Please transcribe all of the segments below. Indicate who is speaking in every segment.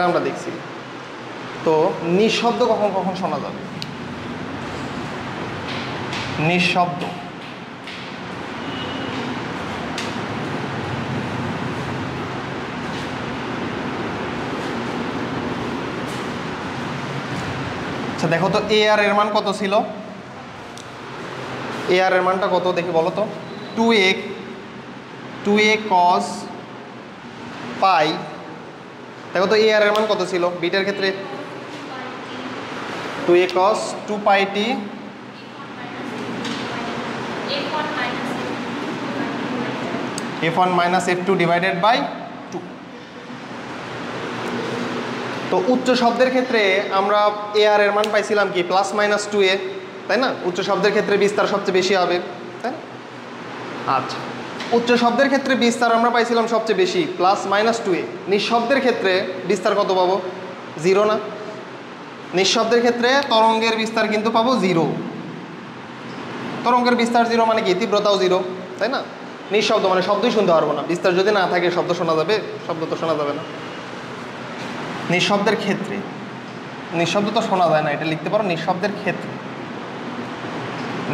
Speaker 1: আমরা দেখছি। তো নিঃশব্দ কখন কখন শোনা যাবে? নিঃশব্দ আচ্ছা দেখো তো এ আর এর মান কত ছিল? এ আর এর মানটা কত দেখি বলো তো। 2a cos পাই। দেখো তো এ আর এর মান কত ছিল বিটের ক্ষেত্রে? 2a cos 2 pi t f1 minus f2 divided by 2। তো উচ্চ শব্দের ক্ষেত্রে আমরা এ আর এর মান পাইছিলাম কি প্লাস মাইনাস 2a, তাই না? উচ্চ শব্দের ক্ষেত্রে বিস্তার সবচেয়ে বেশি হবে, তাই না? আচ্ছা, উচ্চ শব্দের ক্ষেত্রে বিস্তার আমরা পাইছিলাম সবচেয়ে বেশি প্লাস মাইনাস 2a। নিঃশব্দের ক্ষেত্রে বিস্তার কত পাবো? 0 না? নিঃশব্দের ক্ষেত্রে তরঙ্গের বিস্তার কিন্তু পাবো 0। তরঙ্গের বিস্তার 0 মানে কি তীব্রতাও 0, তাই না? নিঃশব্দ মানে শব্দই শুনতে পারবো না। বিস্তার যদি না থাকে শব্দ শোনা যাবে? শব্দ তো শোনা যাবে না। নিঃশব্দের ক্ষেত্রে, নিঃশব্দ তো শোনা যায় না, এটা লিখতে পারো নিঃশব্দের ক্ষেত্রে।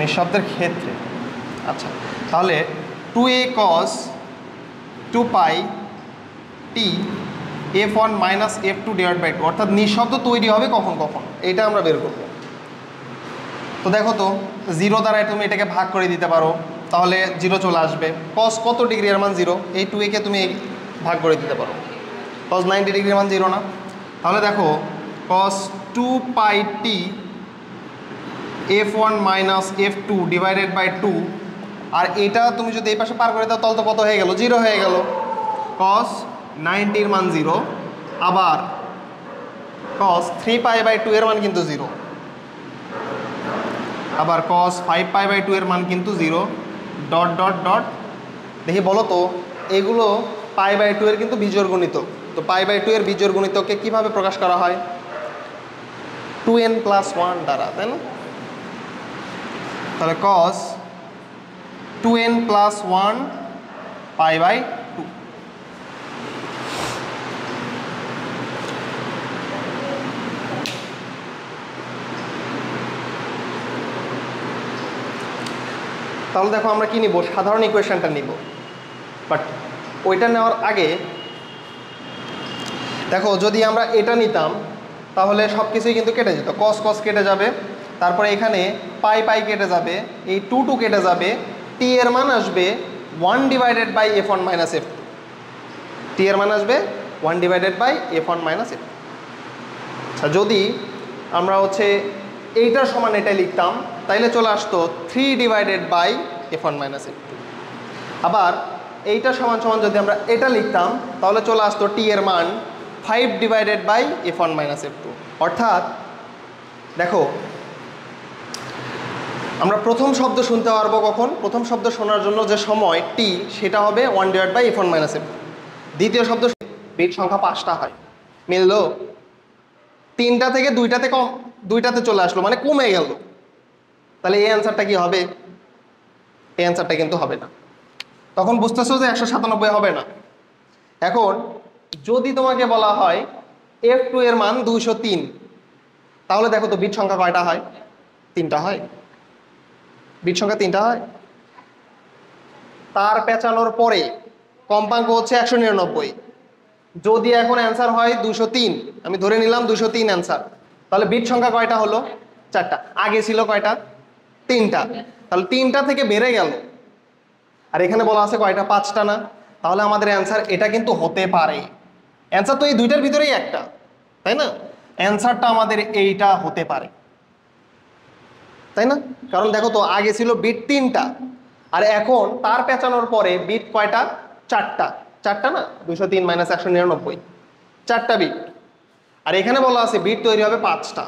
Speaker 1: নিঃশব্দের ক্ষেত্রে আচ্ছা, তাহলে 2a cos 2 pi t f1 minus f2 divided by 2, অর্থাৎ নিঃশব্দ তৈরি হবে কখন কখন, এইটা আমরা বের করব। তো দেখো তো 0 দ্বারাই তুমি এটাকে ভাগ করে দিতে পারো, তাহলে 0 চলে আসবে। cos কত ডিগ্রি এর মান 0, এই 2a কে তুমি ভাগ করে দিতে পারো। cos 90 ডিগ্রির মান 0 না? তাহলে দেখো cos 2 pi t f1 minus f2 divided by 2, আর এটা তুমি যদি এই পাশে পার করে দাও তাহলে তো কত হয়ে গেল? 0 হয়ে গেল। cos 90 এর মান 0, আবার cos 3 pi by 2 এর মান কিন্তু 0, আবার cos 5 pi by 2 এর মান কিন্তু 0, ডট ডট ডট। দেখি বলো তো এগুলো পাই বাই 2 এর কিন্তু বিজোড় গুণিতক। তো পাই বাই 2 এর বিজোড় গুণিতককে কিভাবে প্রকাশ করা হয়? 2n + 1 দ্বারা, তাই না? তাহলে cos 2n + 1 পাই বাই 2। তাহলে দেখো আমরা কি নিব? সাধারণ ইকুয়েশনটা নিব, বাট ওইটা নেওয়ার আগে দেখো যদি আমরা এটা নিতাম তাহলে সব কিছুই কিন্তু কেটে যেত। cos cos কেটে যাবে, তারপরে এখানে পাই পাই কেটে যাবে, এই 2 2 কেটে যাবে, t এর মান আসবে 1 divided by f1 minus f2। t এর মান আসবে 1 divided by f1 minus f2। আচ্ছা, যদি আমরা এইটার সমান এটা লিখতাম তাইলে চলে আসতো 3 divided by f1 minus f2। আবার এইটার সমান সমান যদি আমরা এটা লিখতাম তাহলে চলে আসতো t এর মান 5 divided by f1 minus f2। অর্থাৎ দেখো আমরা প্রথম শব্দ শুনতে পারবো কখন? প্রথম শব্দ শোনার জন্য যে সময় t সেটা হবে 1 divide by f1 minus f2। দ্বিতীয় শব্দ বিট সংখ্যা 5টা হয়, মিললো? 3টা থেকে 2টাতে কম, 2টাতে চলে আসলো মানে কমে গেল। তাহলে এই অ্যান্সারটা কি হবে? এই অ্যান্সারটা কিন্তু হবে না। তখন বুঝতেছো যে 197 হবে না। এখন যদি তোমাকে বলা হয় f2 এর মান 203, তাহলে দেখো তো বিট সংখ্যা কয়টা হয়? 3টা হয়। বিট সংখ্যা 3টা হয়। তার পেঁচানোর পরে কম্পাঙ্ক হচ্ছে 199। যদি এখন অ্যান্সার হয় 203, আমি ধরে নিলাম 203 অ্যান্সার, তাহলে বিট সংখ্যা কয়টা হলো? 4টা। আগে ছিল কয়টা? 3টা। তাহলে 3টা থেকে বেড়ে গেল, আর এখানে বলা আছে কয়টা? 5টা না? তাহলে আমাদের অ্যান্সার এটা কিন্তু হতে পারে। অ্যান্সার তো এই দুইটার ভিতরেই একটা, তাই না? অ্যান্সারটা আমাদের এইটা হতে পারে, তাই না? কারণ দেখো তো আগে ছিল বিট 3টা, আর এখন তার পেঁচানোর পরে বিট কয়টা? 4টা। 4টা না? 203 মাইনাস 199, 4টা বিট। আর এখানে বলা আছে বিট তৈরি হবে 5টা।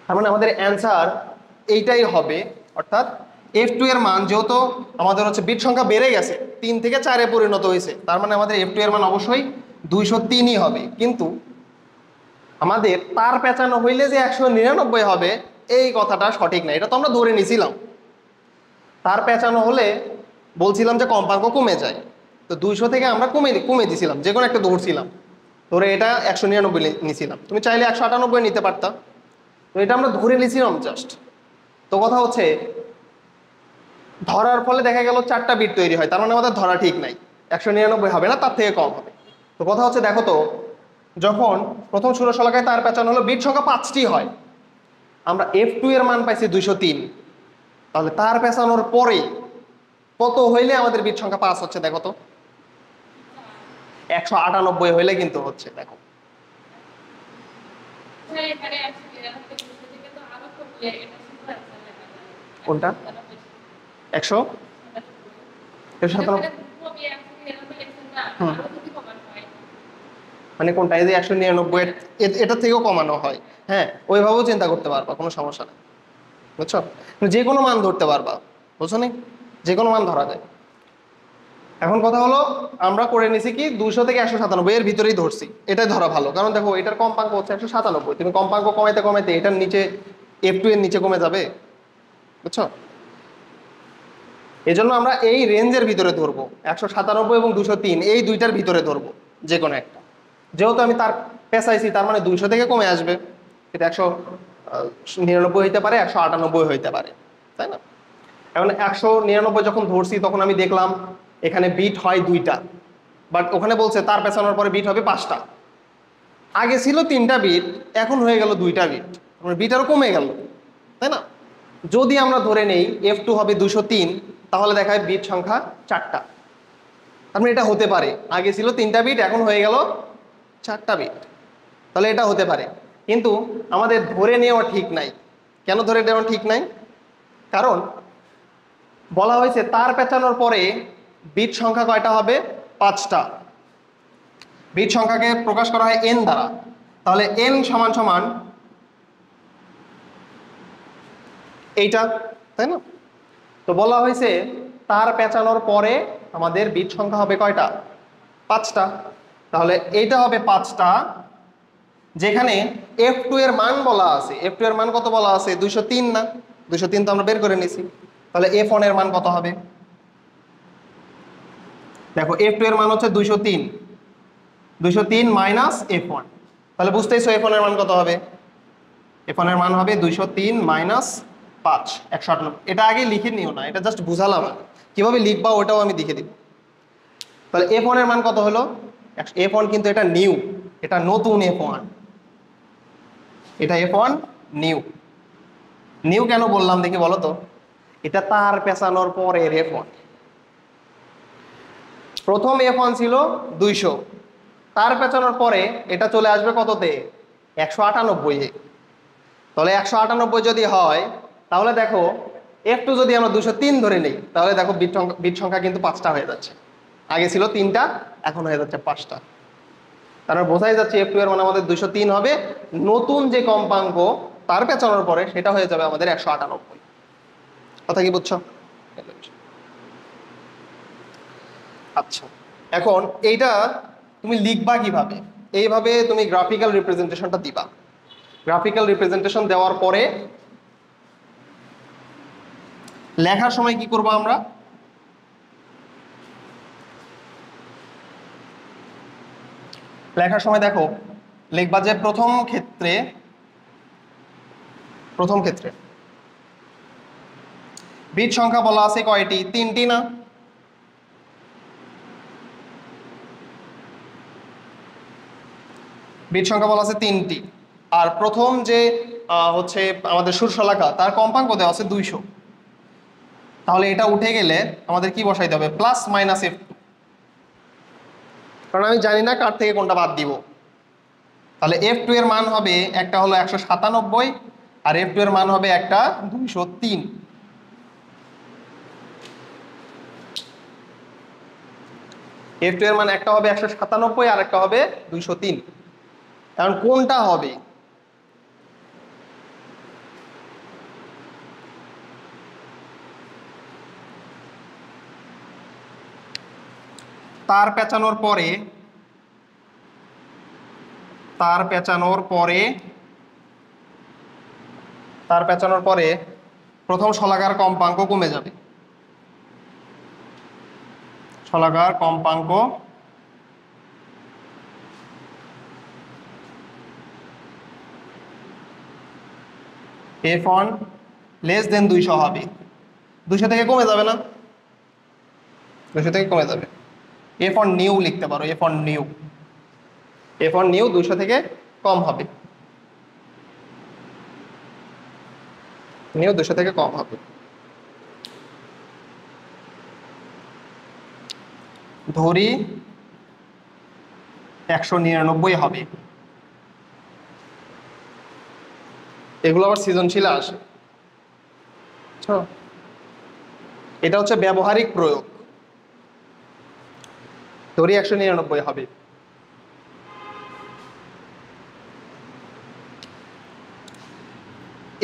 Speaker 1: তার মানে আমাদের অ্যান্সার এইটাই হবে। অর্থাৎ f2 এর মান যেহেতু আমাদের বিট সংখ্যা বেড়ে গেছে, 3 থেকে 4-এ পরিণত হয়েছে, তার মানে আমাদের f2 এর মান অবশ্যই 203ই হবে। কিন্তু আমাদের তার পেঁচানো হইলে যে 199 হবে এই কথাটা সঠিক না, এটা তো আমরা ধরে নিয়েছিলাম। তার পেঁচানো হলে বলছিলাম যে কম্পাঙ্ক কমে যায়, তো 200 থেকে আমরা কমে দিছিলাম, যে কোনো একটা ধরছিলাম। তো ধরে এটা 199 নিছিলাম, তুমি চাইলে 198 নিতে পারতা, তো এটা আমরা ধরে নিছিলাম জাস্ট। তো কথা হচ্ছে ধরার ফলে দেখা গেল 4টা বিট তৈরি হয়, তার মানে আমাদের ধরা ঠিক নাই, 199 হবে না, তার থেকে কম হবে। তো কথা হচ্ছে দেখো তো, যখন প্রথম ষোড়শলাকায় তার পেঁচানো হলো বিট সংখ্যা 5টি হয়, আমরা F2 এর মান পাইছি 203, তাহলে তার পেঁচানোর পরে কত হইলে আমাদের বিট সংখ্যা 5 হচ্ছে দেখো তো? 198 হইলে কিন্তু হচ্ছে, দেখো কোনটা 197? মানে কোনটা, এই যে 199 এটা থেকেও কমানো হয়, হ্যাঁ ওইভাবেও চিন্তা করতে পারবা, কোনো সমস্যা নেই, বুঝছো? যে কোনো মান ধরতে পারবা, বুঝছো নি? যে কোনো মান ধরা যায়। এখন কথা হলো আমরা করে নিছি কি 200 থেকে 197 এর ভিতরেই ধরছি, এটাই ধরা ভালো, কারণ দেখো এটার কম্পাঙ্ক হচ্ছে 197, তুমি কম্পাঙ্ক কমাইতে কমাইতে এটার নিচে F2 এর নিচে কমে যাবে, বুঝছো? এই জন্য আমরা এই রেঞ্জের ভিতরে ধরবো, 197 এবং 203 এই দুইটার ভিতরে ধরবো যে কোনো একটা। যেহেতু আমি তার পেঁচাইছি, তার মানে 200 থেকে কমে আসবে, এটা 199 হইতে পারে, 198 হইতে পারে, তাই না? এখন 199 যখন ধরছি তখন আমি দেখলাম এখানে বিট হয় 2টা, বাট ওখানে বলছে তার পেছানোর পরে বিট হবে 5টা। আগে ছিল 3টা বিট, এখন হয়ে গেল 2টা বিট, মানে বিট আরো কমে গেল, তাই না? যদি আমরা ধরে নেই F2 হবে 203, তাহলে দেখায় বিট সংখ্যা 4টা, তার মানে এটা হতে পারে আগে ছিল 3টা বিট, এখন হয়ে গেল 4টা বিট, তাহলে এটা হতে পারে। কিন্তু আমাদের ধরে নেওয়া ঠিক নাই। কেন ধরে নেওয়া ঠিক নাই? কারণ বলা হয়েছে তার পেঁচানোর পরে বিট সংখ্যা কয়টা হবে? 5টা। বিট সংখ্যাকে প্রকাশ করা হয় n দ্বারা, তাহলে n সমান সমান এইটা, তাই না? তো বলা হয়েছে তার পেঁচানোর পরে আমাদের বিট সংখ্যা হবে কয়টা? 5টা। তাহলে এইটা হবে 5টা, যেখানে F2 এর মান বলা আছে। F2 এর মান কত বলা আছে? 203 না? 203 তো আমরা বের করে নিছি। তাহলে F1 এর মান কত হবে? দেখো F2 এর মান হচ্ছে 203, 203 মাইনাস F1, তাহলে বুঝতেইছো F1 এর মান কত হবে? F1 এর মান হবে 203 মাইনাস 5, 198। এটা আগে লিখে নিও না, এটা জাস্ট বুঝালাম, কিভাবে লিখবা ওটাও আমি লিখে দিব। তাহলে F1 এর মান কত হলো? F1 কিন্তু এটা নিউ, এটা নতুন F1, এটা F1 নিউ। নিউ কেন বললাম দেখি বলো তো? এটা তার পেঁচানোর পরের F1। প্রথম F1 ছিল 200, তার পেঁচানোর পরে এটা চলে আসবে কততে? 198-এ। তাহলে 198 যদি হয়, তাহলে দেখো F2 যদি আমরা 203 ধরে নিই, তাহলে দেখো বিট সংখ্যা কিন্তু 5টা হয়ে যাচ্ছে। আগে ছিল 3টা, এখন হয়ে যাচ্ছে 5টা। তার মানে বোঝাই যাচ্ছে F2 এর মান আমাদের 203 হবে, নতুন যে কম্পাঙ্ক তার পেঁচানোর পরে সেটা হয়ে যাবে আমাদের 198। কথা কি বুঝছো? আচ্ছা, এখন এইটা তুমি লিখবা কিভাবে? এইভাবে তুমি গ্রাফিক্যাল রিপ্রেজেন্টেশনটা দিবা। গ্রাফিক্যাল রিপ্রেজেন্টেশন দেওয়ার পরে লেখার সময় কি করব আমরা? লেখার সময় দেখো লিখবা যে প্রথম ক্ষেত্রে বিট সংখ্যা বলা আছে কয়টি? 3টি না? বিট সংখ্যা বলা আছে 3টি, আর প্রথম যে হচ্ছে আমাদের সুরশলাকা তার কম্পাঙ্ক দেওয়া আছে 200। তাহলে এটা উঠে গেলে আমাদের কি বসাইতে হবে? প্লাস মাইনাস F2, কারণ আমি জানি না কার থেকে কোনটা বাদ দিব। তাহলে F2 এর মান হবে, একটা হলো 197 আর F2 এর মান হবে একটা 203। F2 এর মান একটা হবে 197 আর একটা হবে 203। এখন কোনটা হবে? তার পেঁচানোর পরে প্রথম শলাকার কম্পাঙ্ক কমে যাবে। শলাকার কম্পাঙ্ক এফ অন লেস দেন 200 হবে, 200 থেকে কমে যাবে না, 200 থেকে কমে যাবে। এফ অন নিউ লিখতে পারো, F on new, F on new 200 থেকে কম হবে, নিউ 200 থেকে কম হবে। ধরি 199 হবে, এগুলো আবার সৃজনশীল আসে। এটা হচ্ছে ব্যবহারিক প্রয়োগ। ধরি 199 হবে,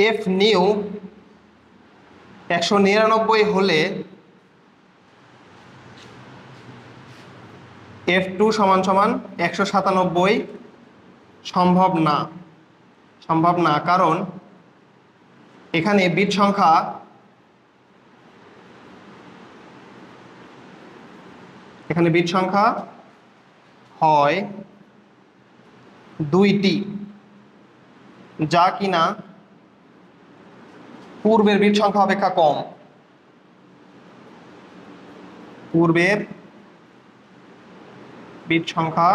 Speaker 1: এফ নিউ 199 হলে এফ টু সমান সমান 197 সম্ভব না, সম্ভব না, কারণ এখানে বিট সংখ্যা হয় 2টি, যা কিনা পূর্বের বিট সংখ্যা অপেক্ষা কম, পূর্বের বিট সংখ্যা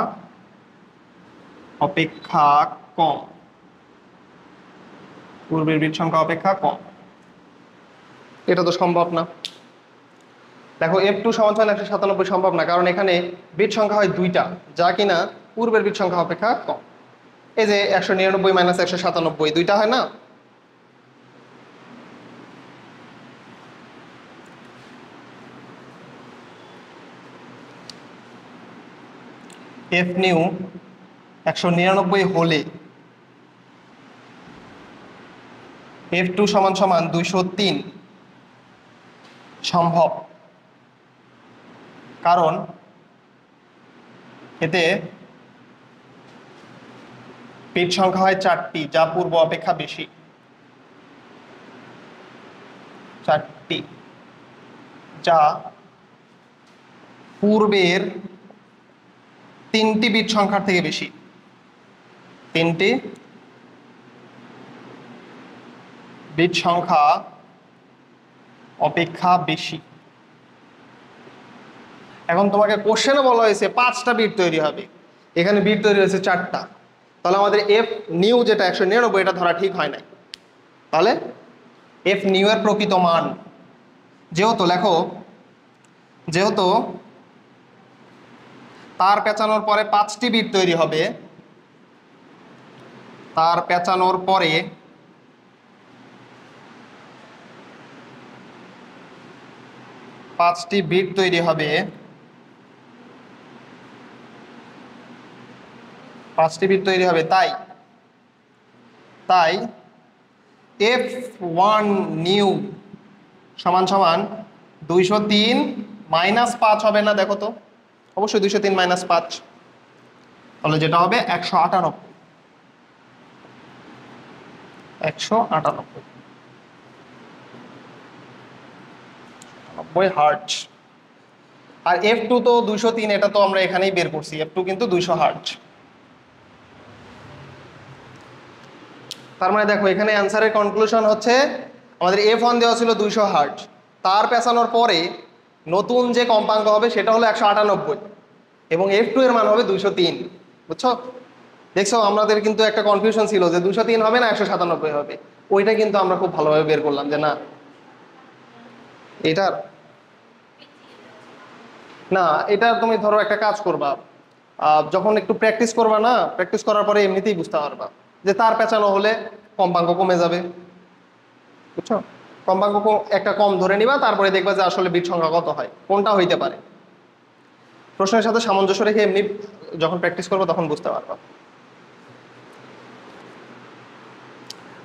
Speaker 1: অপেক্ষা কম, পূর্বের বিট সংখ্যা অপেক্ষা কম। এটা তো সম্ভব না। দেখো এফ টু সমান 197 সম্ভব না, কারণ এখানে বিট সংখ্যা হয় 2টা, যা কিনা পূর্বের বিট সংখ্যা অপেক্ষা কম। এই যে 199 মাইনাস 197 2টা হয় না, এফ নিউ 199 হলে এফ টু সমান সমান 203 সম্ভব, কারণ এতে বিট সংখ্যা হয় 4টি, যা পূর্ব অপেক্ষা বেশি, 4টি, যা পূর্বের 3টি বিট সংখ্যার থেকে বেশি, 3টি বিট সংখ্যা অপেক্ষা বেশি। এখন তোমাকে কোশ্চেনে বলা হয়েছে 5টা বিট তৈরি হবে, এখানে বিট তৈরি হয়েছে 4টা, তাহলে আমাদের এফ নিউ যেটা 199 এটা ধরা ঠিক হয় নাই। তাহলে এফ নিউ এর প্রকৃত মান, যেহেতু লেখো, যেহেতু তার পেঁচানোর পরে 5টি বিট তৈরি হবে, তার পেঁচানোর পরে 5টি বিট তৈরি হবে, 5টি বিট তৈরি হবে, তাই এফ ওয়ান নিউ সমান সমান 203 মাইনাস 5 হবে না, দেখো তো, অবশ্যই 203 মাইনাস 5, তাহলে যেটা হবে 198, 198 হার্টজ। আর এফ টু তো 203, এটা তো আমরা এখানেই বের করছি, এফ টু কিন্তু 200 হার্টজ। তার মানে দেখো এখানে অ্যান্সারের কনক্লুশন হচ্ছে আমাদের এফ ওয়ান দেওয়া ছিল 200 হার্টজ, তার পেঁচানোর পরে নতুন যে কম্পাঙ্ক হবে সেটা হলো 198 এবং এফ টু এর মান হবে 203। বুঝছো? দেখছো আমাদের কিন্তু একটা কনফিউশন ছিল যে 203 হবে না 197 হবে, ওইটা কিন্তু আমরা খুব ভালোভাবে বের করলাম যে না, এটার না, এটা তুমি ধরো একটা কাজ করবা, যখন একটু প্র্যাকটিস করবা না, প্র্যাকটিস করার পরে এমনিতেই বুঝতে পারবা যে তার পেঁচানো হলে কম্পাঙ্ক কমে যাবে। বুঝছো? কম্পাঙ্ক একটা কম ধরে নিবা, তারপরে দেখবা যে আসলে বিট সংখ্যা কত হয়, কোনটা হইতে পারে। প্রশ্নের সাথে সামঞ্জস্য রেখে এমনি যখন প্র্যাকটিস করবো তখন বুঝতে পারবা।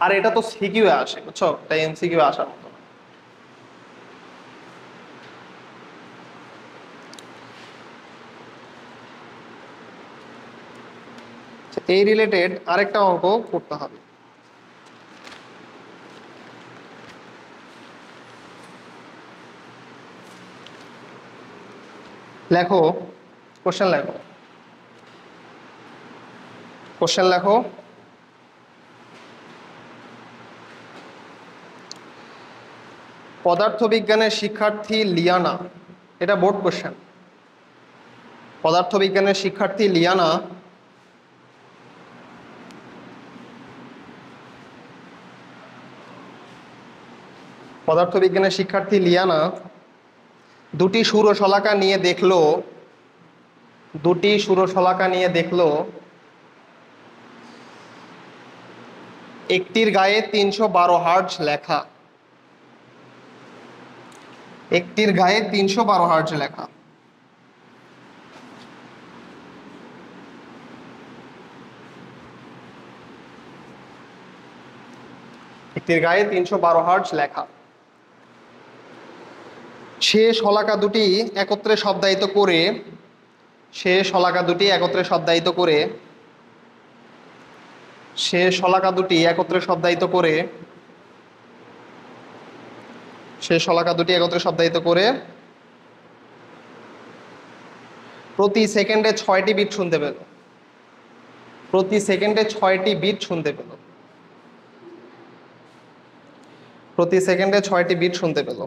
Speaker 1: আর এটা তো সিকিউ আসে, বুঝছো, তাই এমসিকিউ আসার মতো না। এই রিলেটেড আরেকটা অঙ্ক করতে হবে। লেখো, কোশ্চেন লেখো, কোশ্চেন লেখো। পদার্থবিজ্ঞানের শিক্ষার্থী লিয়ানা, এটা বোর্ড কোশ্চেন। পদার্থবিজ্ঞানের শিক্ষার্থী লিয়ানা দুটি ষুড়শলাকা নিয়ে দেখলো একটির গায়ে 312 হার্টজ লেখা। একটির গায়ে 312 হার্টজ লেখা। একটির গায়ে 312 হার্টজ লেখা। সে শলাকা দুটি একত্রে শব্দায়িত করে প্রতি সেকেন্ডে 6টি বিট শুনতে পেল। প্রতি সেকেন্ডে 6টি বিট শুনতে পেল।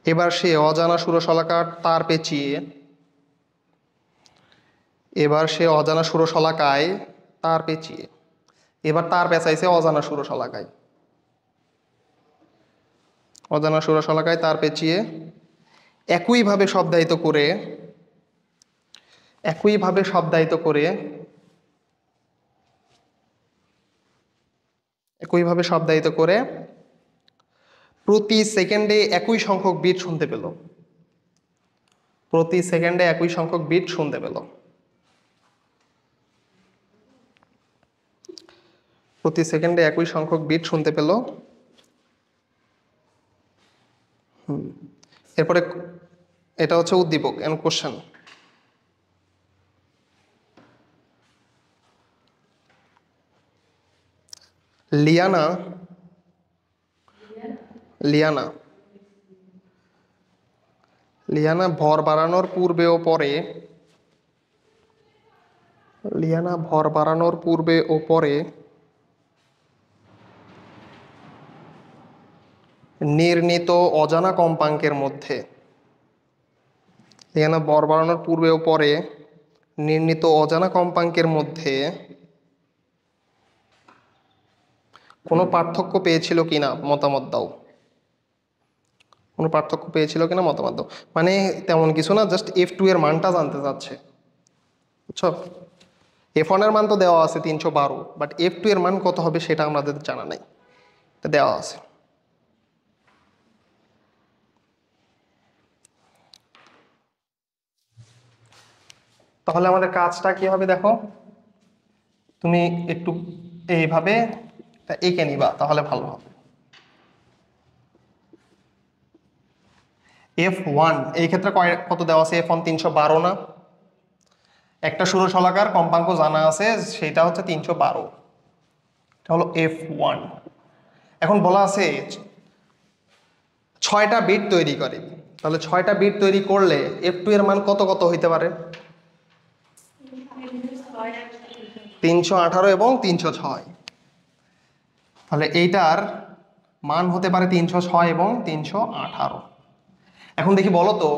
Speaker 1: এবার সে অজানা ষুড়শলাকার তার পেঁচিয়ে এবার তার পেঁচাইছে অজানা ষুড়শলাকায় তার পেঁচিয়ে একইভাবে শব্দায়িত করে প্রতি সেকেন্ডে একই সংখ্যক বিট শুনতে পেল। প্রতি সেকেন্ডে একই সংখ্যক বিট শুনতে পেল। এরপরে এটা হচ্ছে উদ্দীপক এন্ড কোশ্চেন। লিয়ানা ভর বাড়ানোর পূর্বে ও পরে নির্ণীত অজানা কম্পাঙ্কের মধ্যে কোনো পার্থক্য পেয়েছিল কিনা মতামত দাও। মানে তেমন কিছু না, জাস্ট F2 এর মানটা জানতে চাচ্ছে, বুঝছো? F1 এর মান তো দেওয়া আছে 312, বাট F2 এর মান কত হবে সেটা আমাদের জানা নাই, এটা দেওয়া আছে। তাহলে আমাদের কাজটা কি হবে দেখো, তুমি একটু এইভাবে এঁকে নিবা, তাহলে ভালো হবে। F1 এই ক্ষেত্রে কত দেওয়া আছে? F1 312 না? একটা ষুড়শলাকার কম্পাঙ্ক জানা আছে, সেটা হচ্ছে 312, এটা হলো F1। এখন বলা আছে 6টা বিট তৈরি করে, তাহলে 6টা বিট তৈরি করলে F2 এর মান কত হইতে পারে? 318 এবং 306। তাহলে এইটার মান হতে পারে 306 এবং 318। এখন দেখি বলো তো,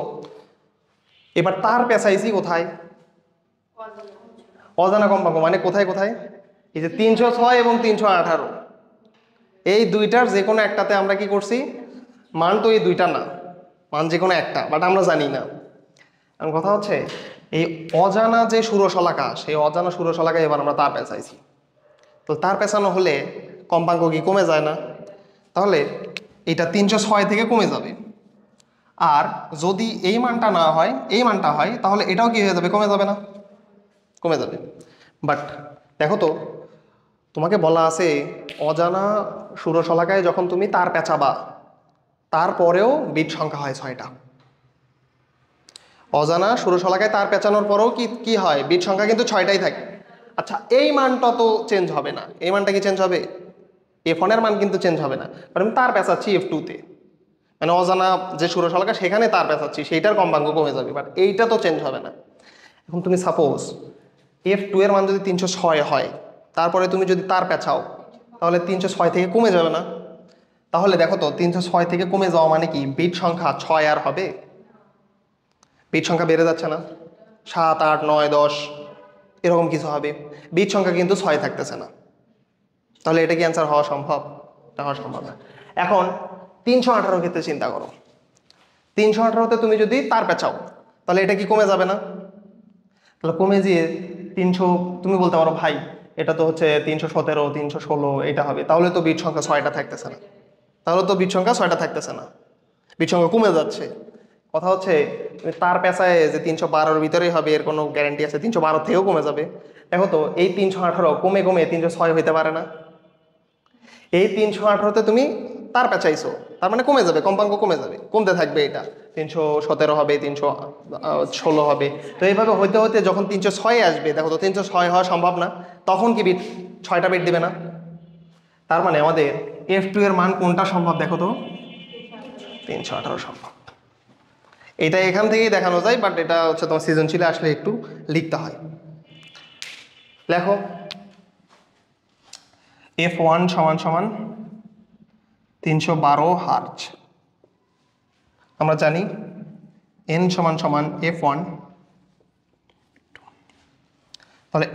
Speaker 1: এবার তার পেঁচাইছি কোথায়? অজানা কম্পাঙ্ক, মানে কোথায়? এই যে 306 এবং 318, এই দুইটার যে কোনো একটাতে আমরা কি করছি, মান তো এই দুইটা না, মান যে কোনো একটা, বাট আমরা জানি না। এখন কথা হচ্ছে এই অজানা যে ষুড়শলাকা, সেই অজানা ষুড়শলাকায় এবার আমরা তার পেঁচাইছি। তো তার পেঁচানো হলে কম্পাঙ্ক কি কমে যায় না? তাহলে এটা 306 থেকে কমে যাবে। আর যদি এই মানটা না হয়, এই মানটা হয়, তাহলে এটাও কি হয়ে যাবে? কমে যাবে না? কমে যাবে। বাট দেখো তো, তোমাকে বলা আছে অজানা ষুড়শলাকায় যখন তুমি তার পেঁচাবা, তারপরেও বিট সংখ্যা হয় 6টা। অজানা ষুড়শলাকায় তার পেঁচানোর পরেও কি হয়? বিট সংখ্যা কিন্তু 6টাই থাকে। আচ্ছা, এই মানটা তো চেঞ্জ হবে না। এই মানটা কি চেঞ্জ হবে? F1 এর মান কিন্তু চেঞ্জ হবে না, বাট আমি তার পেঁচাচ্ছি F2 তে, মানে অজানা যে ষুড়শলাকা সেখানে তার পেঁচাচ্ছি, সেইটার কম্পাঙ্ক কমে যাবে, বাট এইটা তো চেঞ্জ হবে না। এখন তুমি সাপোজ F2 এর মান যদি 306 হয়, তারপরে তুমি যদি তার পেঁচাও তাহলে 306 থেকে কমে যাবে না? তাহলে দেখো তো 306 থেকে কমে যাওয়া মানে কি বিট সংখ্যা 6 আর হবে? বিট সংখ্যা বেড়ে যাচ্ছে না, 7, 8, 9, 10 এরকম কিছু হবে, বিট সংখ্যা কিন্তু 6 থাকতেছে না। তাহলে এটা কি অ্যান্সার হওয়া সম্ভব? এটা হওয়া সম্ভব না। এখন 318 ক্ষেত্রে চিন্তা করো, 318তে তুমি যদি তার পেঁচাও তাহলে এটা কি কমে যাবে না? তাহলে কমে গিয়ে 300, তুমি বলতে পারো ভাই এটা তো হচ্ছে 317, 316 এটা হবে, তাহলে তো বিট সংখ্যা 6টা থাকতেছে না, তাহলে তো বিট সংখ্যা 6টা থাকতেছে না, বিট সংখ্যা কমে যাচ্ছে। কথা হচ্ছে তার পেঁচায় যে 312-র ভিতরেই হবে এর কোনো গ্যারান্টি আছে? 312 থেকেও কমে যাবে। দেখো তো এই 318 কমে কমে 306 হইতে পারে না? এই 318তে তুমি তার পেঁচাইছো, তার মানে কমে যাবে, কম্পাঙ্ক কমে যাবে, কমতে থাকবে, এটা 317 হবে, 316 হবে। তো এইভাবে হইতে হইতে যখন 306 আসবে, দেখো তো 306 হওয়া সম্ভব না, তখন কি বিট 6টা বিট দিবে না? তার মানে আমাদের F2 এর মান কোনটা সম্ভব? দেখো তো 318 সম্ভব। এটা এখান থেকেই দেখানো যায়, বাট এটা হচ্ছে তোমার সৃজনশীলে আসলে একটু লিখতে হয়। লেখো F1 সমান সমান 312 হার্জ। আমরা জানি n সমান সমান F1, তাহলে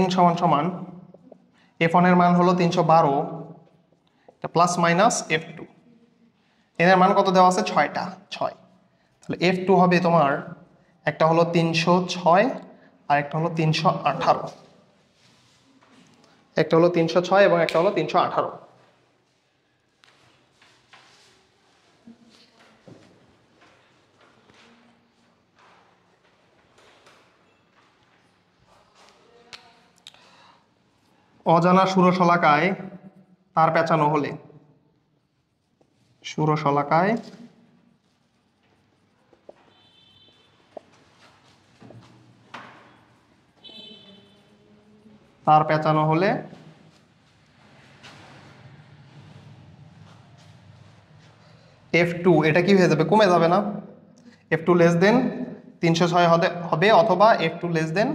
Speaker 1: n সমান সমান F1 এর মান হলো 312 প্লাস মাইনাস F2, n এর মান কত দেওয়া আছে? 6টা, 6। তাহলে F2 হবে তোমার একটা হলো 306 আর একটা হলো 318, একটা হলো 306 এবং একটা হলো 318। অজানা ষোড়শলাকায় তার পেঁচানো হলে, ষোড়শলাকায় তার পেঁচানো হলে F2 এটা কি হয়ে যাবে? কমে যাবে না? F2 লেস দেন 306 হবে অথবা F2 লেস দেন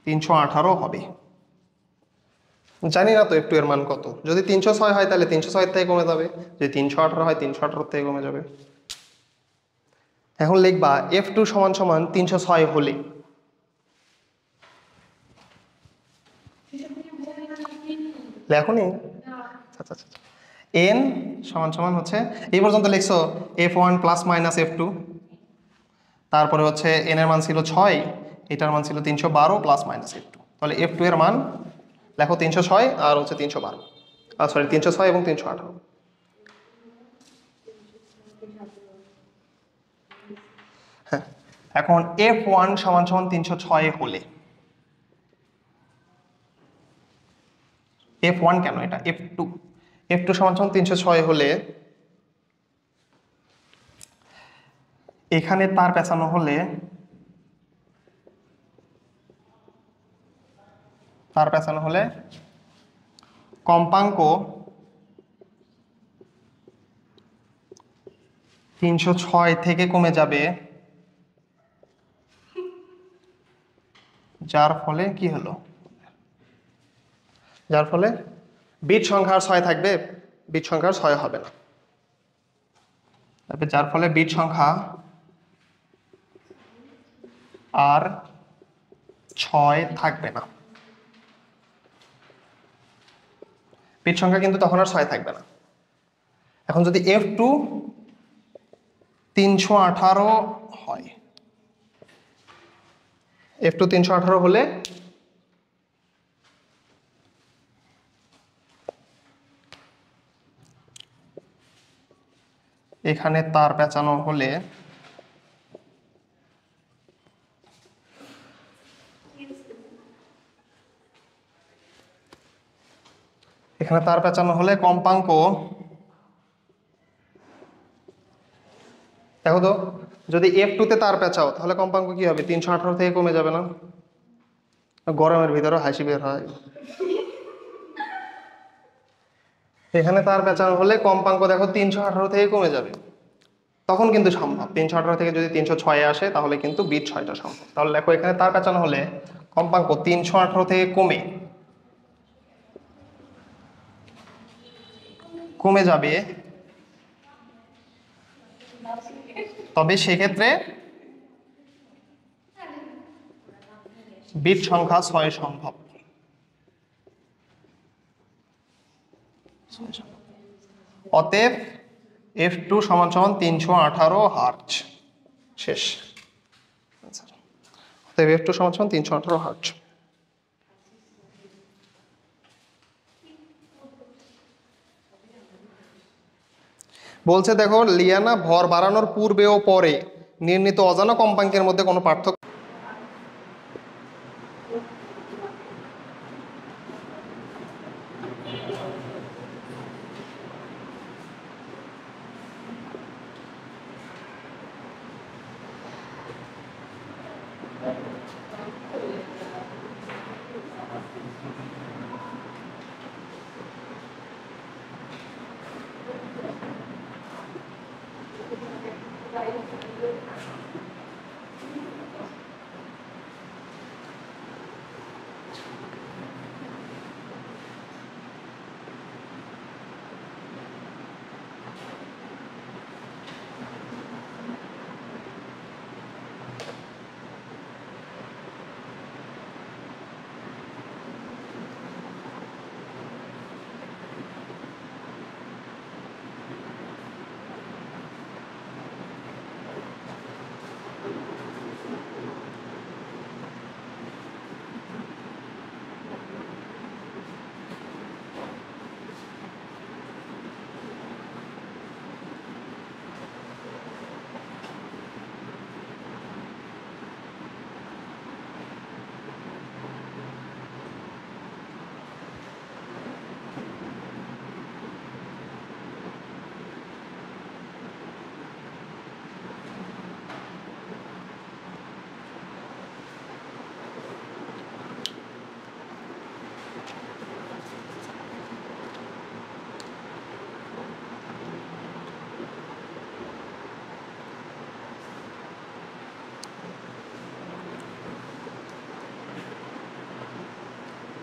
Speaker 1: 318 হবে। জানি না তো F2 এর মান কত, যদি 306 হয় তাহলে 306 থেকে কমে যাবে, যদি 318 হয় 318 থেকে কমে যাবে। এখন লিখবা F2 সমান সমান 306 হলে, লেখনি? আচ্ছা আচ্ছা, n সমান সমান হচ্ছে এই পর্যন্ত লিখছো F1 প্লাস মাইনাস F2, তারপরে হচ্ছে n এর মান ছিল 6, এটার মান ছিল 312 প্লাস মাইনাস F2, তাহলে F2 এর মান লেখো 306 আর হচ্ছে 312, সরি 306 এবং 318। হ্যাঁ, এখন F1 সমান সমান 306 হলে, F1 কেন, এটা F2 সমান সমান 306 হলে এখানে তার পেঁচানো হলে, তার পেঁচানো হলে কম্পাঙ্ক 306 থেকে কমে যাবে, যার ফলে কি হলো? যার ফলে বিট সংখ্যা আর 6 থাকবে, বিট সংখ্যা আর 6 হবে না, তারপরে যার ফলে বিট সংখ্যা আর 6 থাকবে না। বিট সংখ্যা কিন্তু তখন আর 6 থাকবে না। এখন যদি F2 318 হয়, F2 318 হলে এখানে তার পেঁচানো হলে কম্পাঙ্ক, দেখো তো যদি F2 তে তার পেঁচাও তাহলে কম্পাঙ্ক কি হবে? 318 থেকে কমে যাবে না? গরমের ভিতরে হাসি বের হয়। এখানে তার পেঁচানো হলে কম্পাঙ্ক দেখো 318 থেকে কমে যাবে, তখন কিন্তু সম্ভব। 318 থেকে যদি 306 আসে তাহলে কিন্তু বিট 6টা সম্ভব। তাহলে দেখো এখানে তার পেঁচানো হলে কম্পাঙ্ক 318 থেকে কমে যাবে, তবে সেক্ষেত্রে বিট সংখ্যা 6 সম্ভব। অতএব F2 সমান সমান 318 হার্টজ। শেষ। অতএব F2 সমান সমান 318 হার্টজ। বলছে দেখো, লিয়ানা ভর বাড়ানোর পূর্বে ও পরে নির্ণীত অজানা কম্পাঙ্কের মধ্যে কোনো পার্থক্য।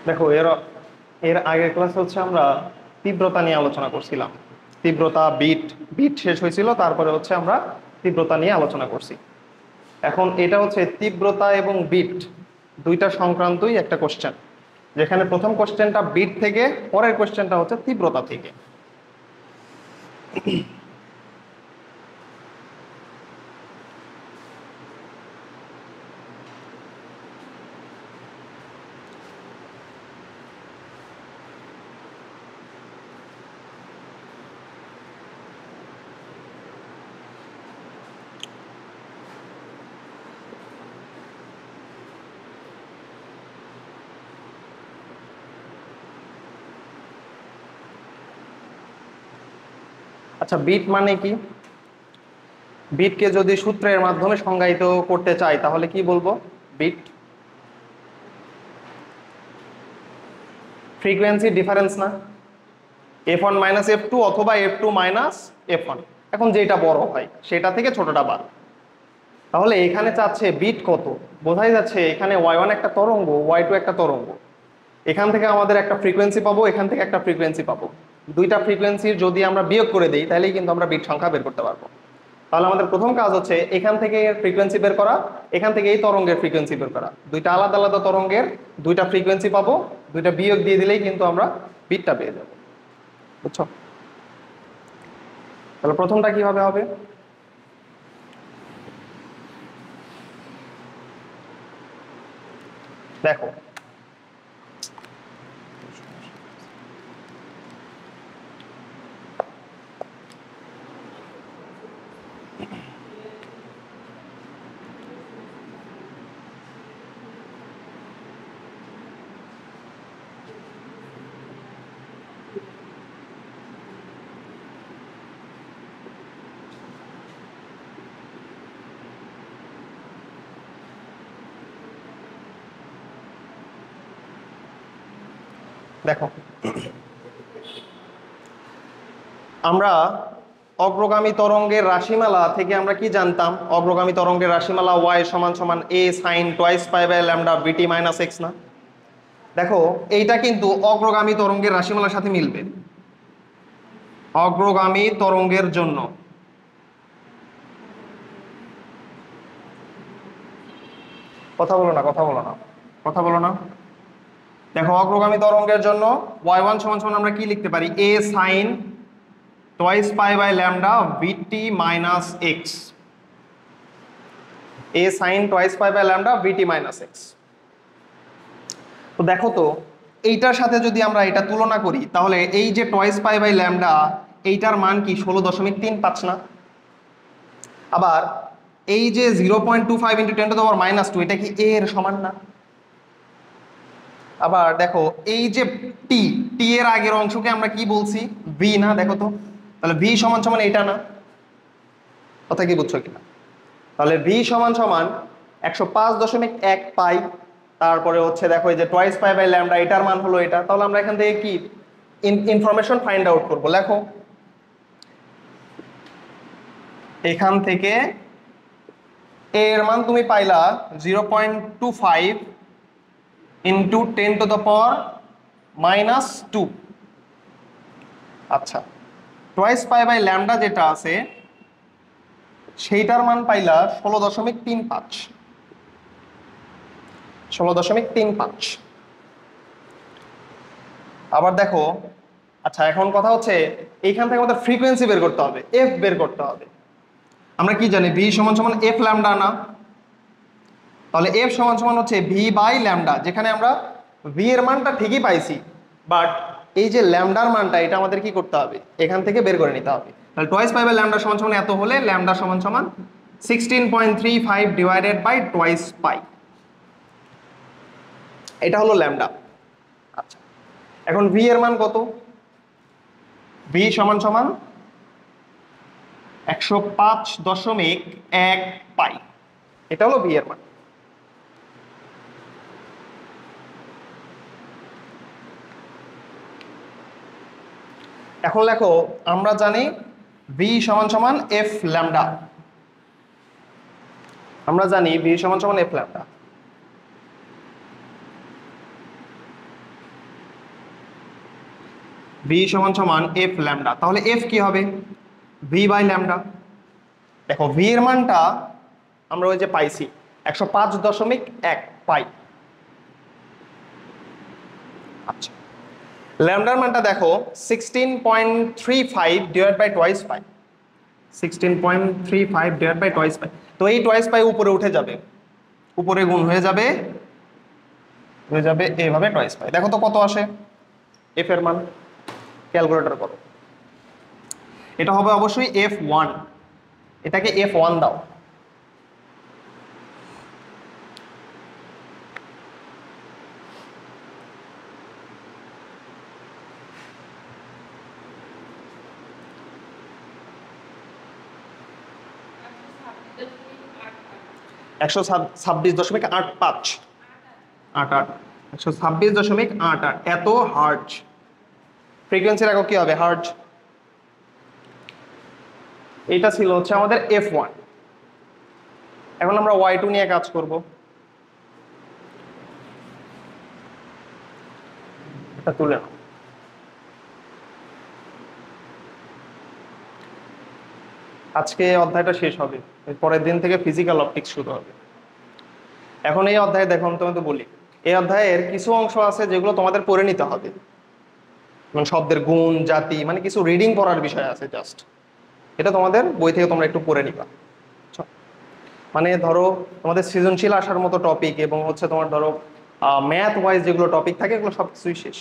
Speaker 1: দেখো, এর আগের ক্লাসে হচ্ছে আমরা তীব্রতা নিয়ে আলোচনা করছিলাম। তীব্রতা, বিট শেষ হয়েছিল, তারপরে হচ্ছে আমরা তীব্রতা নিয়ে আলোচনা করছি। এখন এটা হচ্ছে তীব্রতা এবং বিট দুইটা সংক্রান্তই একটা কোশ্চেন, যেখানে প্রথম কোশ্চেনটা বিট থেকে, পরের কোশ্চেনটা হচ্ছে তীব্রতা থেকে। আচ্ছা, বিট মানে কি? বিটকে যদি সূত্রের মাধ্যমে সংজ্ঞায়িত করতে চাই তাহলে কি বলবো? বিট ফ্রিকোয়েন্সি ডিফারেন্স না, f1 মাইনাস f2 অথবা f2 মাইনাস f1। এখন যেটা বড় হয় সেটা থেকে ছোটটা বাদ। তাহলে এখানে চাচ্ছে বিট কত, বোঝাই যাচ্ছে এখানে y1 একটা তরঙ্গ, y2 একটা তরঙ্গ। এখান থেকে আমাদের একটা ফ্রিকোয়েন্সি পাবো, এখান থেকে একটা ফ্রিকোয়েন্সি পাবো। দুইটা ফ্রিকোয়েন্সির যদি আমরা বিয়োগ করে দিই তাহলেই কিন্তু আমরা বিট সংখ্যা বের করতে পারবো। তাহলে আমাদের প্রথম কাজ হচ্ছে এখান থেকে ফ্রিকোয়েন্সি বের করা, এখান থেকে এই তরঙ্গের ফ্রিকোয়েন্সি বের করা। দুইটা আলাদা আলাদা তরঙ্গের দুইটা ফ্রিকোয়েন্সি পাবো, দুইটা বিয়োগ দিয়ে দিলেই কিন্তু আমরা বিটটা পেয়ে যাবো। বুঝছো? তাহলে প্রথমটা কিভাবে হবে? দেখো, দেখো আমরা অগ্রগামী তরঙ্গের রাশিমালা থেকে আমরা কি জানতাম? অগ্রগামী তরঙ্গের রাশিমালা y সমান সমান a sin twice pi by lambda bt minus x না? দেখো এইটা কিন্তু অগ্রগামী তরঙ্গের রাশিমালার সাথে মিলবে। অগ্রগামী তরঙ্গের জন্য কথা বলো না, কথা বলো না, কথা বলো না। দেখো অগ্রগামী তরঙ্গের জন্য y1 সমান সমান আমরা কি লিখতে পারি? a sin twice pi by lambda bt minus x, a sin twice pi by lambda bt minus x। তো দেখো তো এইটার সাথে যদি আমরা এটা তুলনা করি তাহলে এই যে টয়েস পাই বাই ল্যামডা এইটার মান কি 16.35 না? আবার এই যে 0.25 × 10⁻² এটা কি a এর সমান না? আবার দেখো এই যে টি, টি এর আগের অংশকে আমরা কি বলছি? v না? দেখো তো তাহলে v সমান সমান এটা না? কথা কি বুঝছো কিনা? তাহলে v সমান সমান 105.1 পাই, তারপরে হচ্ছে দেখো এই যে টয়েস পাই বাই ল্যামডা এটার মান হলো এটা। তাহলে আমরা এখান থেকে কি ইনফরমেশন ফাইন্ড আউট করব? লেখো এখান থেকে a এর মান তুমি পাইলা 0.25 × 10⁻²। আচ্ছা, টয়েস পাই বাই ল্যামডা যেটা আছে সেইটার মান পাইলা 16.35। 16.35। আবার দেখো, আচ্ছা এখন কথা হচ্ছে এইখান থেকে আমাদের ফ্রিকোয়েন্সি বের করতে হবে, এফ বের করতে হবে। আমরা কি জানি ভি সমান সমান এফ ল্যামডা না? তাহলে এফ সমান সমান হচ্ছে ভি বাই ল্যামডা, যেখানে আমরা ভি এর মানটা ঠিকই পাইছি, বাট এই যে ল্যামডার মানটা এটা আমাদের কি করতে হবে? এখান থেকে বের করে নিতে হবে। তাহলে টয়েস পাই বাই ল্যামডা সমান সমান এত হলে ল্যামডা সমান সমান 16.35 ডিভাইডেড বাই টয়েস পাই, এটা হলো ল্যামডা। আচ্ছা এখন ভি এর মান কত? ভি সমান সমান 105.1 পাই, এটা হলো ভি এর মান। এখন লেখো আমরা জানি ভি সমান সমান এফ ল্যামডা, আমরা জানি ভি সমান সমান এফ ল্যামডা। ভি সমান সমান এফ ল্যামডা, তাহলে এফ কি হবে? V by lambda. দেখো ভি এর মানটা আমরা ওই যে পাইছি 105.1 পাই। আচ্ছা ল্যামডার মানটা দেখো 16.35 divide by twice pi, 16.35 divide by twice pi. তো এই টয়েস পাই উপরে উঠে যাবে, উপরে গুণ হয়ে যাবে এইভাবে টয়েস পাই। দেখো তো কত আসে এফ এর মান, ক্যালকুলেটর করো। এটা হবে অবশ্যই f1, এটাকে f1 দাও। একশো 26.85 126.88 এত হার্জ। ফ্রিকোয়েন্সির একক কি হবে? হার্জ। এটা ছিল হচ্ছে আমাদের f1। এখন আমরা y2 নিয়ে কাজ করব। এটা তুলে নাও। আজকে অধ্যায়টা শেষ হবে, পরের দিন থেকে ফিজিক্যাল অপটিক্স শুরু হবে। এখন এই অধ্যায়ে দেখো আমি তোমাকে বলি, এই অধ্যায়ের কিছু অংশ আছে যেগুলো তোমাদের পড়ে নিতে হবে, মানে শব্দের গুণ, জাতি, মানে কিছু রিডিং পড়ার বিষয় আছে জাস্ট। এটা তোমাদের বই থেকে তোমরা একটু পড়ে নিবা। মানে ধরো তোমাদের সৃজনশীল আসার মতো টপিক এবং হচ্ছে তোমার ধরো ম্যাথ ওয়াইজ যেগুলো টপিক থাকে এগুলো সব কিছুই শেষ।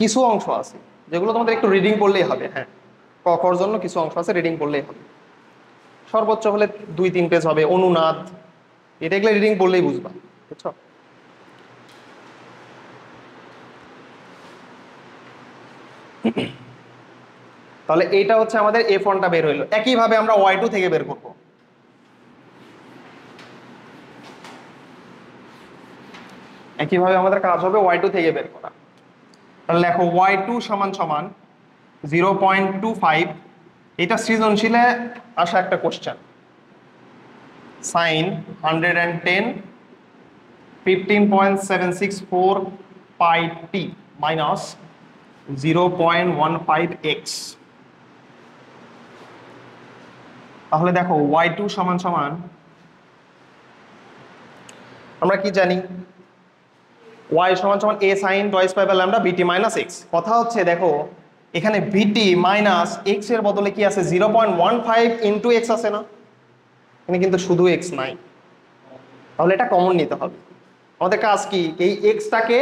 Speaker 1: কিছু অংশ আছে যেগুলো তোমাদের একটু রিডিং পড়লেই হবে। হ্যাঁ, ক খর জন্য কিছু অংশ আছে রিডিং পড়লেই হবে, সর্বোচ্চ হলে 2-3 পেজ হবে। অনুনাদ, এটা এগুলো রিডিং পড়লেই বুঝবা, বুঝছো? তাহলে এইটা হচ্ছে আমাদের f1টা বের হইলো। একইভাবে আমরা y2 থেকে বের করব। একইভাবে আমাদের কাজ হবে y2 থেকে বের করা। তাহলে লেখো y2 সমান সমান 0.25 এটা সৃজনশীলে আসা একটা কোশ্চেন। সাইন 110 15.764 পাই টি মাইনাস 0.15x। তাহলে দেখো y2 সমান সমান আমরা কি জানি, y সমান সমান a sin twice pi by lambda v t minus x. কথা হচ্ছে দেখো এখানে বিটি মাইনাস এক্স এর বদলে কি আছে 0.15 ইন্টু এক্স আছে না, এখানে কিন্তু শুধু এক্স নাই, তাহলে এটা কমন নিতে হবে। আমাদের কাজ কি, এই এক্সটাকে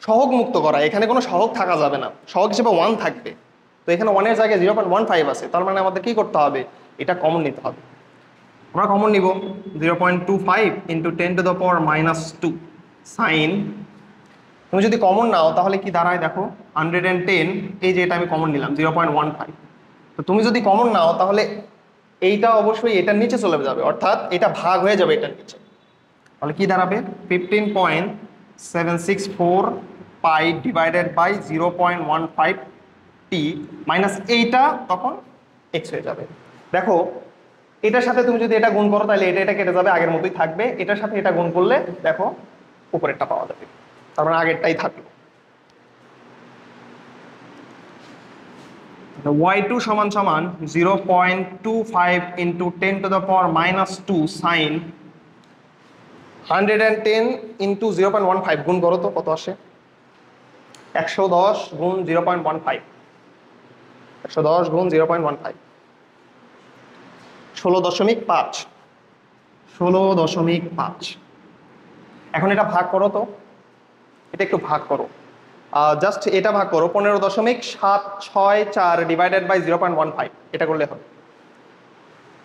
Speaker 1: সহগ মুক্ত করা, এখানে কোনো সহগ থাকা যাবে না, সহগ হিসেবে 1 থাকবে। তো এখানে 1 এর জায়গায় 0.15 আছে, তার মানে আমাদের কি করতে হবে, এটা কমন নিতে হবে। আমরা কমন নিব 0.25 ইন্টু 10⁻⁻2 সাইন। তুমি যদি কমন নাও তাহলে কি দাঁড়ায় দেখো 110, এই যে এটা আমি কমন নিলাম 0.15। তো তুমি যদি কমন নাও তাহলে এইটা অবশ্যই এটার নিচে চলে যাবে, অর্থাৎ এটা ভাগ হয়ে যাবে এটার নিচে। তাহলে কি দাঁড়াবে 15.764 pi divided by 0.15 T minus এইটা তখন এক্স হয়ে যাবে। দেখো এটার সাথে তুমি যদি এটা গুণ করো তাহলে এটা কেটে যাবে, আগের মতোই থাকবে। এটার সাথে এটা গুণ করলে দেখো উপরেরটা পাওয়া যাবে, তার মানে আগেরটাই থাকলো। y2 সমান সমান 0.25 ইন্টু 10⁻⁻2 সাইন 110 ইন্টু 0.15 গুণ করো তো কত আসে, 110 গুণ 0.15, 110 গুণ 0.15 16.5, 16.5। এখন এটা ভাগ করো তো, এটা একটু ভাগ করো, জাস্ট এটা ভাগ করো 15.764 ডিভাইডেড বাই 0.15, এটা করলে হবে।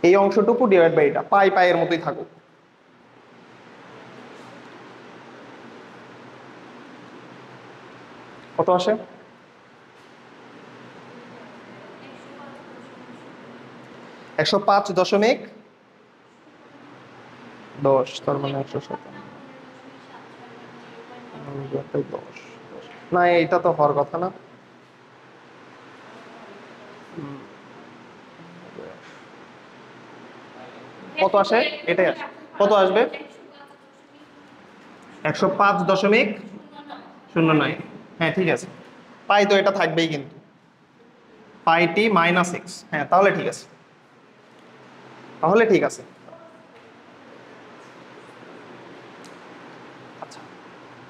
Speaker 1: এই অংশটুকু ডিভাইড বাই এটা, পাই পাই এর মতোই থাকুক। কত আসে, 105.10, তার মানে 157, না এইটা তো হওয়ার কথা না। কত আসে, এটাই আসে, কত আসবে 105.09। হ্যাঁ ঠিক আছে, পাই তো এটা থাকবেই কিন্তু, পাই টি মাইনাস এক্স। হ্যাঁ তাহলে ঠিক আছে, তাহলে ঠিক আছে। আচ্ছা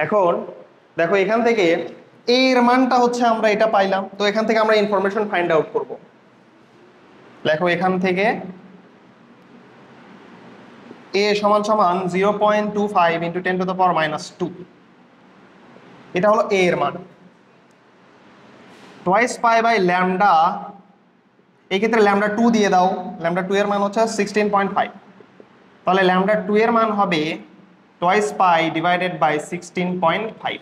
Speaker 1: এখন দেখো এখান থেকে এর মানটা হচ্ছে আমরা এটা পাইলাম, তো এখান থেকে আমরা ইনফরমেশন ফাইন্ড আউট করব। দেখো এখান থেকে a সমান সমান 0.25 ইন্টু 10⁻⁻2, এটা হলো a এর মান। টয়েস পাই বাই ল্যামডা, এই ক্ষেত্রে ল্যামডা 2 দিয়ে দাও, ল্যামডা 2 এর মান হচ্ছে 16.5, তাহলে ল্যামডা 2 এর মান হবে টয়েস পাই ডিভাইডেড বাই 16.5।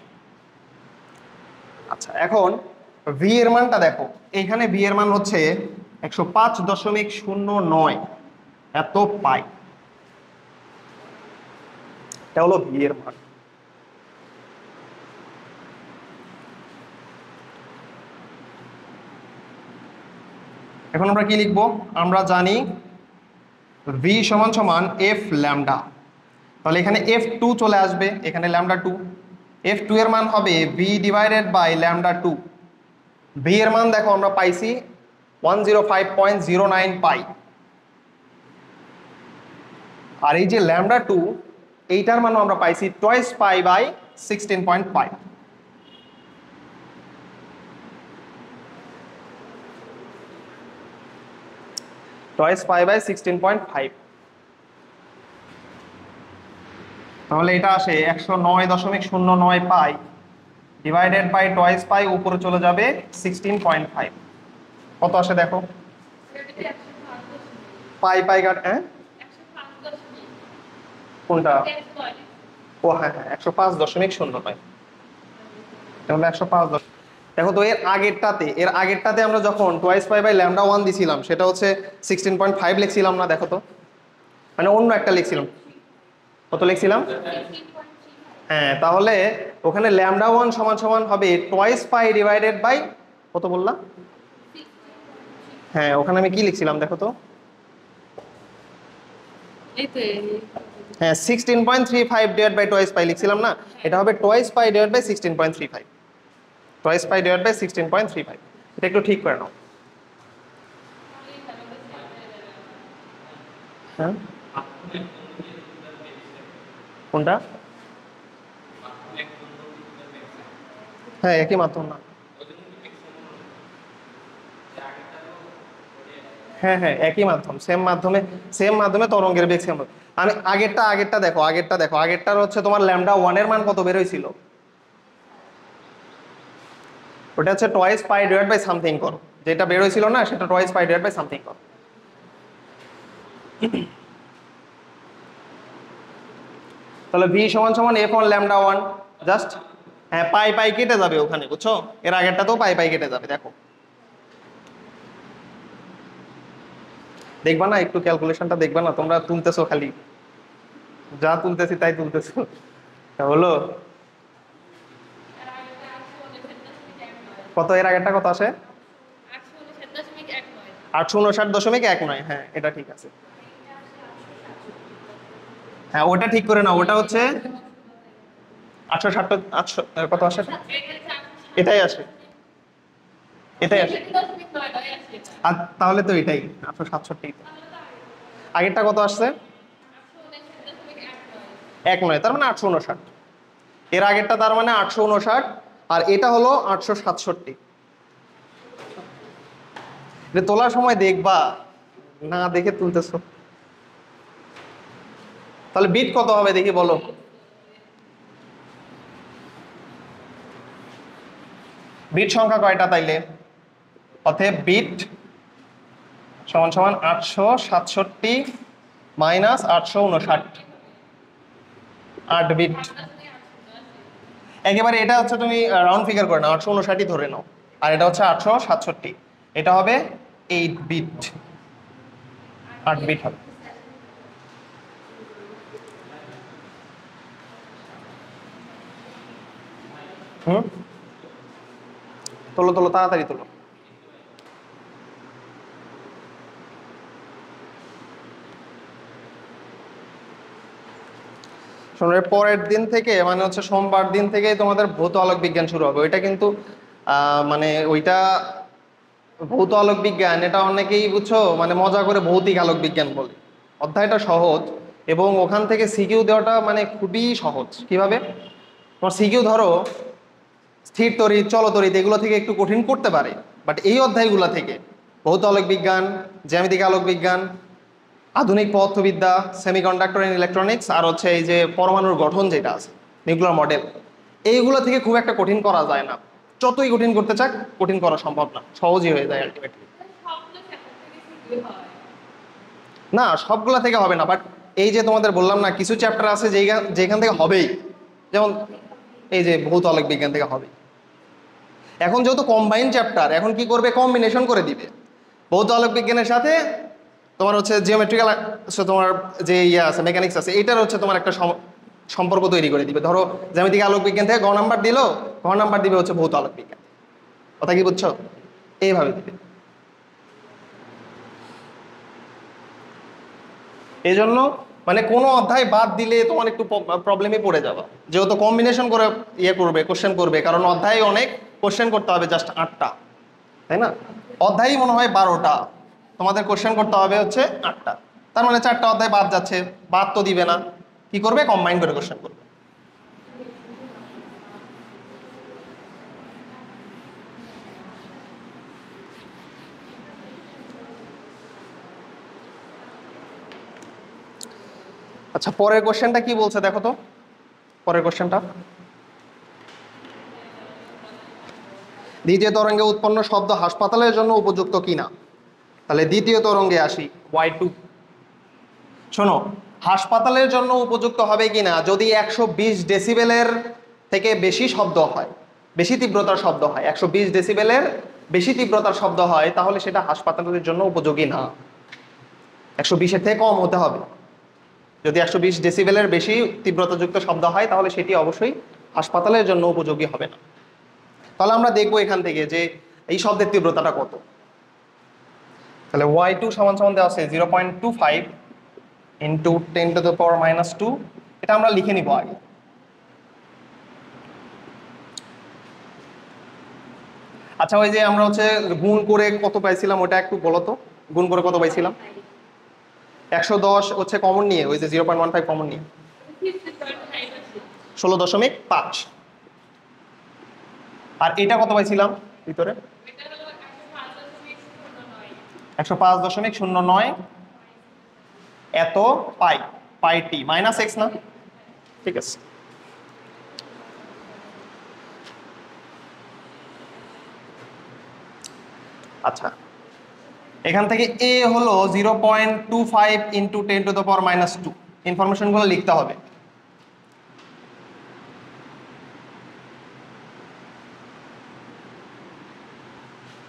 Speaker 1: আচ্ছা এখন ভি এর মানটা দেখো, এইখানে ভি এর মান হচ্ছে 105.09 এত পাই, এটা হলো ভি এর মান। এখন আমরা কি লিখবো, আমরা জানি ভি সমান সমান এফ ল্যামডা, তাহলে এখানে F2 চলে আসবে, এখানে ল্যামডা 2, F2 এর মান হবে V divided by lambda 2। V এর মান দেখো আমরা পাইছি 105.09 পাই, আর এই যে ল্যামডা 2 এইটার মান আমরা পাইছি twice pi by 16.5। Twice pi by 16.5, তাহলে এটা আসে 109.09 pi divided by twice pi, উপরে চলে যাবে 16.5। কত আসে দেখো, পাই পাই কাট, হ্যাঁ কোনটা, ও হ্যাঁ হ্যাঁ 105.09, তাহলে 105। দেখো তো এর আগেরটাতে আমরা যখন টয়েস পাই বাই ল্যামডা 1 দিছিলাম সেটা হচ্ছে 16.5 লিখছিলাম না, দেখো তো, মানে অন্য একটা লিখছিলাম, কত লিখছিলাম, হ্যাঁ তাহলে ওখানে ল্যামডা 1 সমান সমান হবে টয়েস পাই ডিভাইডেড বাই কত বললাম, হ্যাঁ ওখানে আমি কি লিখছিলাম দেখো তো, হ্যাঁ 16.35 ডিভাইড বাই টোয়াইস পাই লিখছিলাম না, এটা হবে twice pi divide by 16.35, twice pi divide by 16.35। এটা একটু ঠিক করে নাও। হ্যাঁ কোনটা? হ্যাঁ একই মাধ্যম না, হ্যাঁ হ্যাঁ একই মাধ্যম, সেম মাধ্যমে তরঙ্গের বেগ সেম। আমি আগেরটা দেখো, আগেরটার হচ্ছে তোমার ল্যামডা ওয়ান এর মান কত বের হয়েছিল, ওটা হচ্ছে twice pi divide by something করো, যেটা বের হয়েছিল না সেটা twice pi divide by something করো। তাহলে ভি সমান সমান F on lambda one, just হ্যাঁ পাই পাই কেটে যাবে ওখানে, বুঝছো? এর আগেরটাতেও পাই পাই কেটে যাবে, দেখো দেখবা না, একটু ক্যালকুলেশনটা দেখবা না, তোমরা তুলতেছো খালি, যা তুলতেছি তাই তুলতেছো। হলো কত, এর আগেরটা কত আসে? 859.19, হ্যাঁ এটা ঠিক আছে। হ্যাঁ ওটা ঠিক করে নাও, ওটা হচ্ছে 860, 800 কত আসে, এটাই আসে, এটাই আসে। আর তাহলে তো এটাই 867। আগেরটা কত আসছে? 19, তার মানে 859। এর আগেরটা তার মানে 859, আর এটা হলো 867। এটা তোলার সময় দেখবা, না দেখে তুলতেছো। তাহলে বিট কত হবে দেখি বলো। বিট সংখ্যা কয়টা তাইলে? অতএব বিট সমান সমান 867 মাইনাস 859, 8 বিট। একেবারে এটা হচ্ছে তুমি রাউন্ড ফিগার করে নাও, 859ই ধরে নাও, আর এটা হচ্ছে 867, এটা হবে 8 বিট, 8 বিট হবে। হুম তোলো তোলো তাড়াতাড়ি তোলো। শোনো এর পরের দিন থেকে মানে হচ্ছে সোমবার দিন থেকেই তোমাদের ভৌত আলোক বিজ্ঞান শুরু হবে। ওইটা কিন্তু মানে ওইটা ভৌত আলোক বিজ্ঞান, এটা অনেকেই বুঝছো মানে মজা করে ভৌতিক আলোক বিজ্ঞান বলে। অধ্যায়টা সহজ এবং ওখান থেকে সিকিউ দেওয়াটা মানে খুবই সহজ। কিভাবে? তোমার সিকিউ ধরো স্থির তড়িৎ, চলতড়িৎ এগুলো থেকে একটু কঠিন করতে পারে, বাট এই অধ্যায়গুলো থেকে ভৌত আলোক বিজ্ঞান, জ্যামিতিক আলোক বিজ্ঞান, আধুনিক পদার্থবিদ্যা, সেমিকন্ডাক্টর এন্ড ইলেকট্রনিক্স, আর হচ্ছে এই যে পরমাণুর গঠন যেটা আছে নিউক্লিয়ার মডেল, এইগুলো থেকে খুব একটা কঠিন করা যায় না। যতই কঠিন করতে চাক কঠিন করা সম্ভব না, সহজই হয়ে যায় আলটিমেটলি। না সবগুলা থেকে হবে না, বাট এই যে তোমাদের বললাম না কিছু চ্যাপ্টার আছে যেখান থেকে হবেই, যেমন এই যে ভৌত আলোক বিজ্ঞান থেকে হবে। এখন যেহেতু কম্বাইন চ্যাপ্টার, এখন কি করবে, কম্বিনেশন করে দিবে ভৌত আলোক বিজ্ঞানের সাথে তোমার হচ্ছে জিওমেট্রিক্যাল, তোমার যে ইয়ে আছে মেকানিক্স আছে, এটার হচ্ছে তোমার একটা সম্পর্ক তৈরি করে দিবে। ধরো জ্যামিতিক আলোক বিজ্ঞান থেকে গ নাম্বার দিল, ঘ নাম্বার দিবে হচ্ছে ভৌত আলোক বিজ্ঞান। কথা কি বুঝছো? এইভাবে দিবে। এই জন্য মানে কোনো অধ্যায় বাদ দিলে তোমার একটু প্রবলেমে পড়ে যাবা, যেহেতু কম্বিনেশন করে ইয়ে করবে, কোশ্চেন করবে, কারণ অধ্যায় অনেক, কোশ্চেন করতে হবে জাস্ট 8টা, তাই না? অধ্যায়ই মনে হয় 12টা, তোমাদের কোশ্চেন করতে হবে হচ্ছে 8টা, তার মানে 4টা অধ্যায় বাদ যাচ্ছে, বাদ তো দিবে না, কি করবে, কম্বাইন করে কোশ্চেন করবে। আচ্ছা পরের কোশ্চেনটা কি বলছে দেখো তো, পরের কোশ্চেনটা, দ্বিতীয় তরঙ্গে উৎপন্ন শব্দ হাসপাতালের জন্য উপযুক্ত কিনা। তাহলে দ্বিতীয় তরঙ্গে আসি, Y2। শোনো, হাসপাতালের জন্য উপযুক্ত হবে কিনা যদি 120 ডেসিবেলের থেকে বেশি শব্দ হয়, বেশি তীব্রতার শব্দ হয়, 120 ডেসিবেলের বেশি তীব্রতার শব্দ হয়, তাহলে সেটা হাসপাতালের জন্য উপযোগী না। 120-এর থেকে কম হতে হবে। যদি 120 ডেসিবেলের বেশি তীব্রতাযুক্ত শব্দ হয় তাহলে সেটি অবশ্যই হাসপাতালের জন্য উপযোগী হবে না। তাহলে আমরা দেখবো এখান থেকে যে এই শব্দের তীব্রতাটা কত। তাহলে y2 সমান সমান দেওয়া আছে 0.25 ইন্টু 10⁻²। এটা আমরা লিখে নিব আগে। আচ্ছা, ওই যে আমরা হচ্ছে গুণ করে কত পাইছিলাম ওটা একটু বলো তো, গুণ করে কত পাইছিলাম? 110 হচ্ছে কমন নিয়ে, ওই যে 0.15 কমন নিয়ে 16.5। আর এটা কত পাইছিলাম ভিতরে? 105.09 এত পাই, পাই টি মাইনাস এক্স না? ঠিক আছে। আচ্ছা, এখান থেকে এ হলো 0.25 ইন্টু 10⁻²। ইনফরমেশনগুলো লিখতে হবে।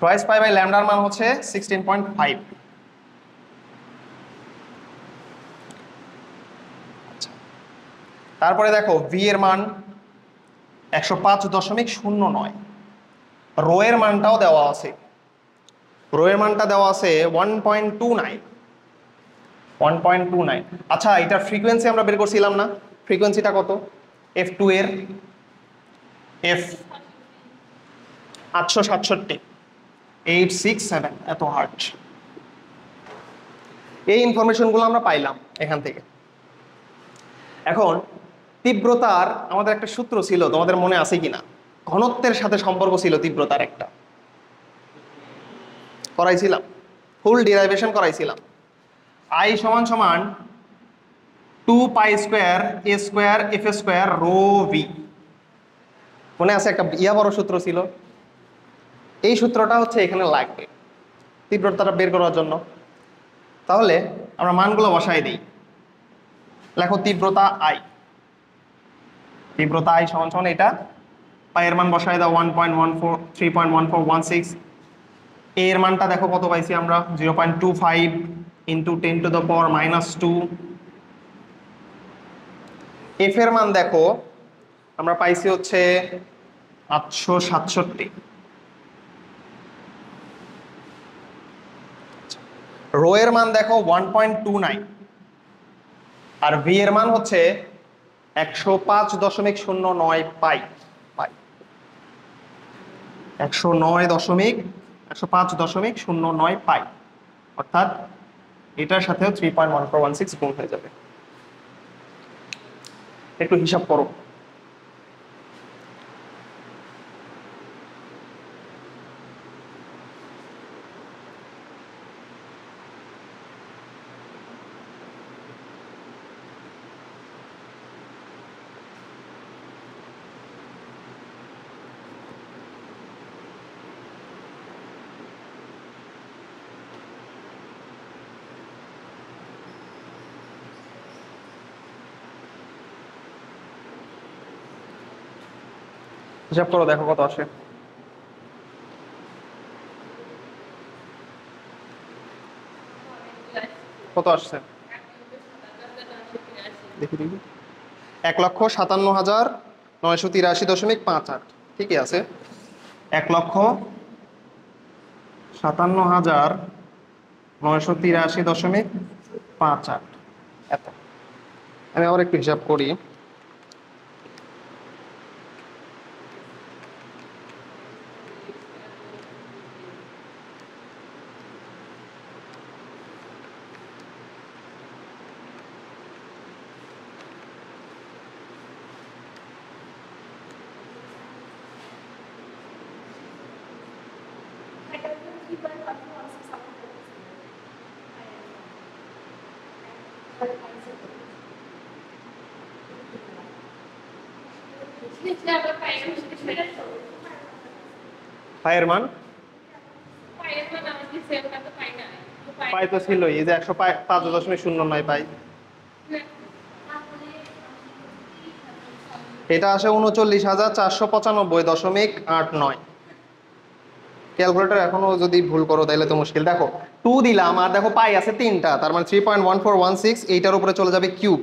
Speaker 1: টুয়াইস পাই বাই ল্যামডার মান হচ্ছে 16.5। আচ্ছা, তারপরে দেখো ভি এর মান 105.09। রো এর মানটাও দেওয়া আছে, রো এর মানটা দেওয়া আছে 1.29। 1.29। আচ্ছা, এটার ফ্রিকোয়েন্সি আমরা বের করছিলাম না? ফ্রিকোয়েন্সিটা কত? F2 এর F 867 867 এত হার্টজ। এই ইনফরমেশনগুলো আমরা পাইলাম এখান থেকে। এখন তীব্রতার আমাদের একটা সূত্র ছিল, তোমাদের মনে আছে কিনা? ঘনত্বের সাথে সম্পর্ক ছিল তীব্রতার একটা, করাইছিলাম, ফুল ডিরাইভেশন করাইছিলাম। I সমান সমান 2π² a² f² রো ভি। মনে আছে একটা বড় সূত্র ছিল? এই সূত্রটা হচ্ছে এখানে লাগবে তীব্রতাটা বের করার জন্য। তাহলে আমরা মানগুলো বসাই দিই। লেখো তীব্রতা আই, তীব্রতা আই সমান সমান এটা, পাই এর মান বসাই দাও 1.14 3.1416। এর মানটা দেখো কত পাইছি আমরা, 0.25 ইন্টু 10⁻²। এফ এর মান দেখো আমরা পাইছি হচ্ছে 867। রো এর মান দেখো 1.29 আর ভি এর মান হচ্ছে 105.09 পাই। পাই 105.09 পাই, অর্থাৎ এটার সাথেও 3.1416 গুণ হয়ে যাবে। একটু হিসাব করো। হিসাব করো, দেখো কত আসে। কত আসছে দেখি দেখি, 1,57,983.58। ঠিকই আছে, 1,57,983.58 এত। আমি আবার একটু হিসাব করি। পায়ের মান পাই তো ছিল, এই যে 105.09 পাই। এটা আসে 39,495.89। ক্যালকুলেটর এখনো যদি ভুল করো তাহলে তো মুশকিল। দেখো 2 দিলাম আর দেখো পাই আছে 3টা, তার মানে 3.1416। এইটার উপরে চলে যাবে কিউব,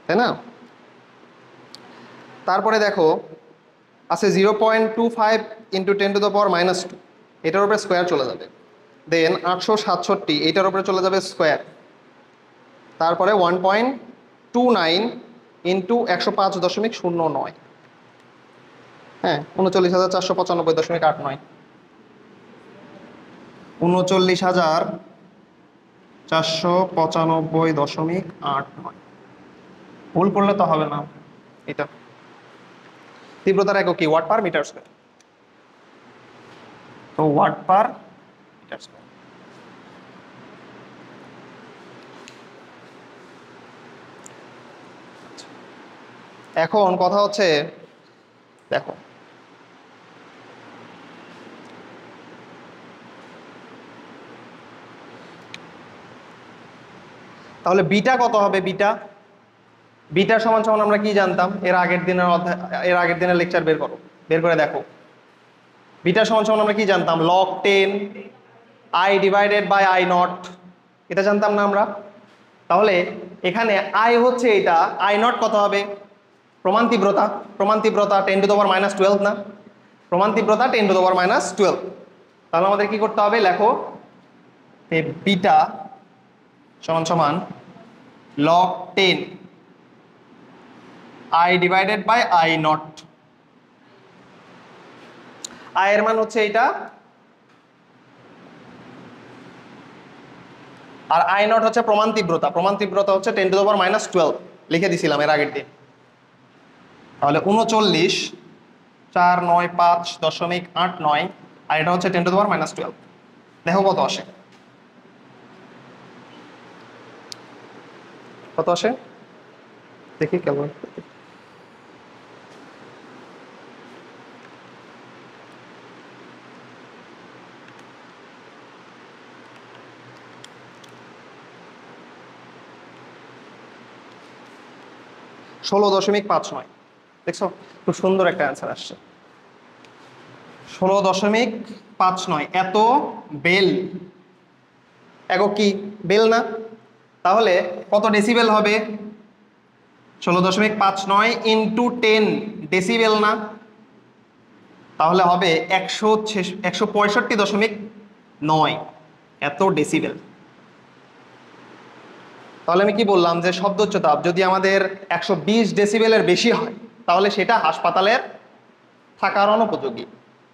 Speaker 1: তাই না? তারপরে দেখো আছে 0.25 ইন্টু 10⁻², এটার উপরে স্কোয়ার চলে যাবে। দেন 867 এইটার উপরে চলে যাবে স্কোয়ার, তারপরে 1.29 ইন্টু 105.09, হ্যাঁ 39,495.89, 39,495.89। ভুল করলে তো হবে না এটা। তীব্রতার একক কি? Watt per metre square. তো ওয়াট পার মিটার স্কয়ার। এখন কথা হচ্ছে দেখো, তাহলে বিটা কত হবে? বিটা বিটা সমান সমান আমরা কি জানতাম এর আগের দিনের লেকচার বের করো, বের করে দেখো। বিটা সমান সমান আমরা কি জানতাম? log 10 i divided by i naught, এটা জানতাম না আমরা? তাহলে এখানে i হচ্ছে এটা, i নট কত হবে? প্রমাণ তীব্রতা। প্রমাণ তীব্রতা 10⁻⁻12 না? প্রমাণ তীব্রতা 10⁻⁻12। তাহলে আমাদের কি করতে হবে? লেখো বিটা সমান সমান log 10 i divided by i naught. i এর মান হচ্ছে এটা, আর i নট হচ্ছে প্রমাণ তীব্রতা। প্রমাণ তীব্রতা হচ্ছে 10⁻⁻12 লিখে দিছিলাম এর আগের দিন। তাহলে 39,495.89, আর এটা হচ্ছে 10⁻⁻12। দেখো কত আসে, কত আসে দেখি কেমন। (16.59) দেখছো, খুব সুন্দর একটা অ্যান্সার আসছে। 16.59 এত বেল। একক কি? বেল না? তাহলে কত ডেসিবেল হবে? 16.59 ইন্টু 10 ডেসিবেল না? তাহলে হবে 165.9 এত ডেসিবেল। তাহলে আমি কি বললাম যে শব্দ উচ্চতাপ যদি আমাদের 120 ডেসিবেলের বেশি হয় তাহলে সেটা হাসপাতালের থাকার অনুপযোগী,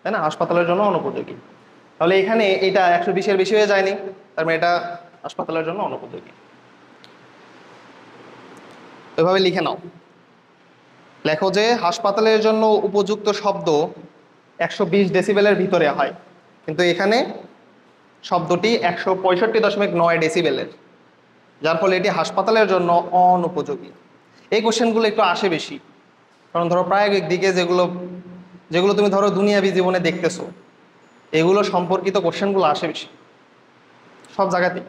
Speaker 1: তাই না? হাসপাতালের জন্য অনুপযোগী। তাহলে এখানে এটা 120-এর বেশি হয়ে যায়নি, তার মানে এটা হাসপাতালের জন্য অনুপযোগী। এভাবে লিখে নাও, লেখো যে হাসপাতালের জন্য উপযুক্ত শব্দ 120 ডেসিবেলের ভিতরে হয়, কিন্তু এখানে শব্দটি 165.9 ডেসিবেলের, যার ফলে এটি হাসপাতালের জন্য অনুপযোগী। এই কোশ্চেনগুলো একটু আসে বেশি, কারণ ধরো প্রায়োগিক দিকে যেগুলো তুমি ধরো দুনিয়াবী জীবনে দেখতেছো, এগুলো সম্পর্কিত কোশ্চেনগুলো আসে বেশি সব জায়গাতেই।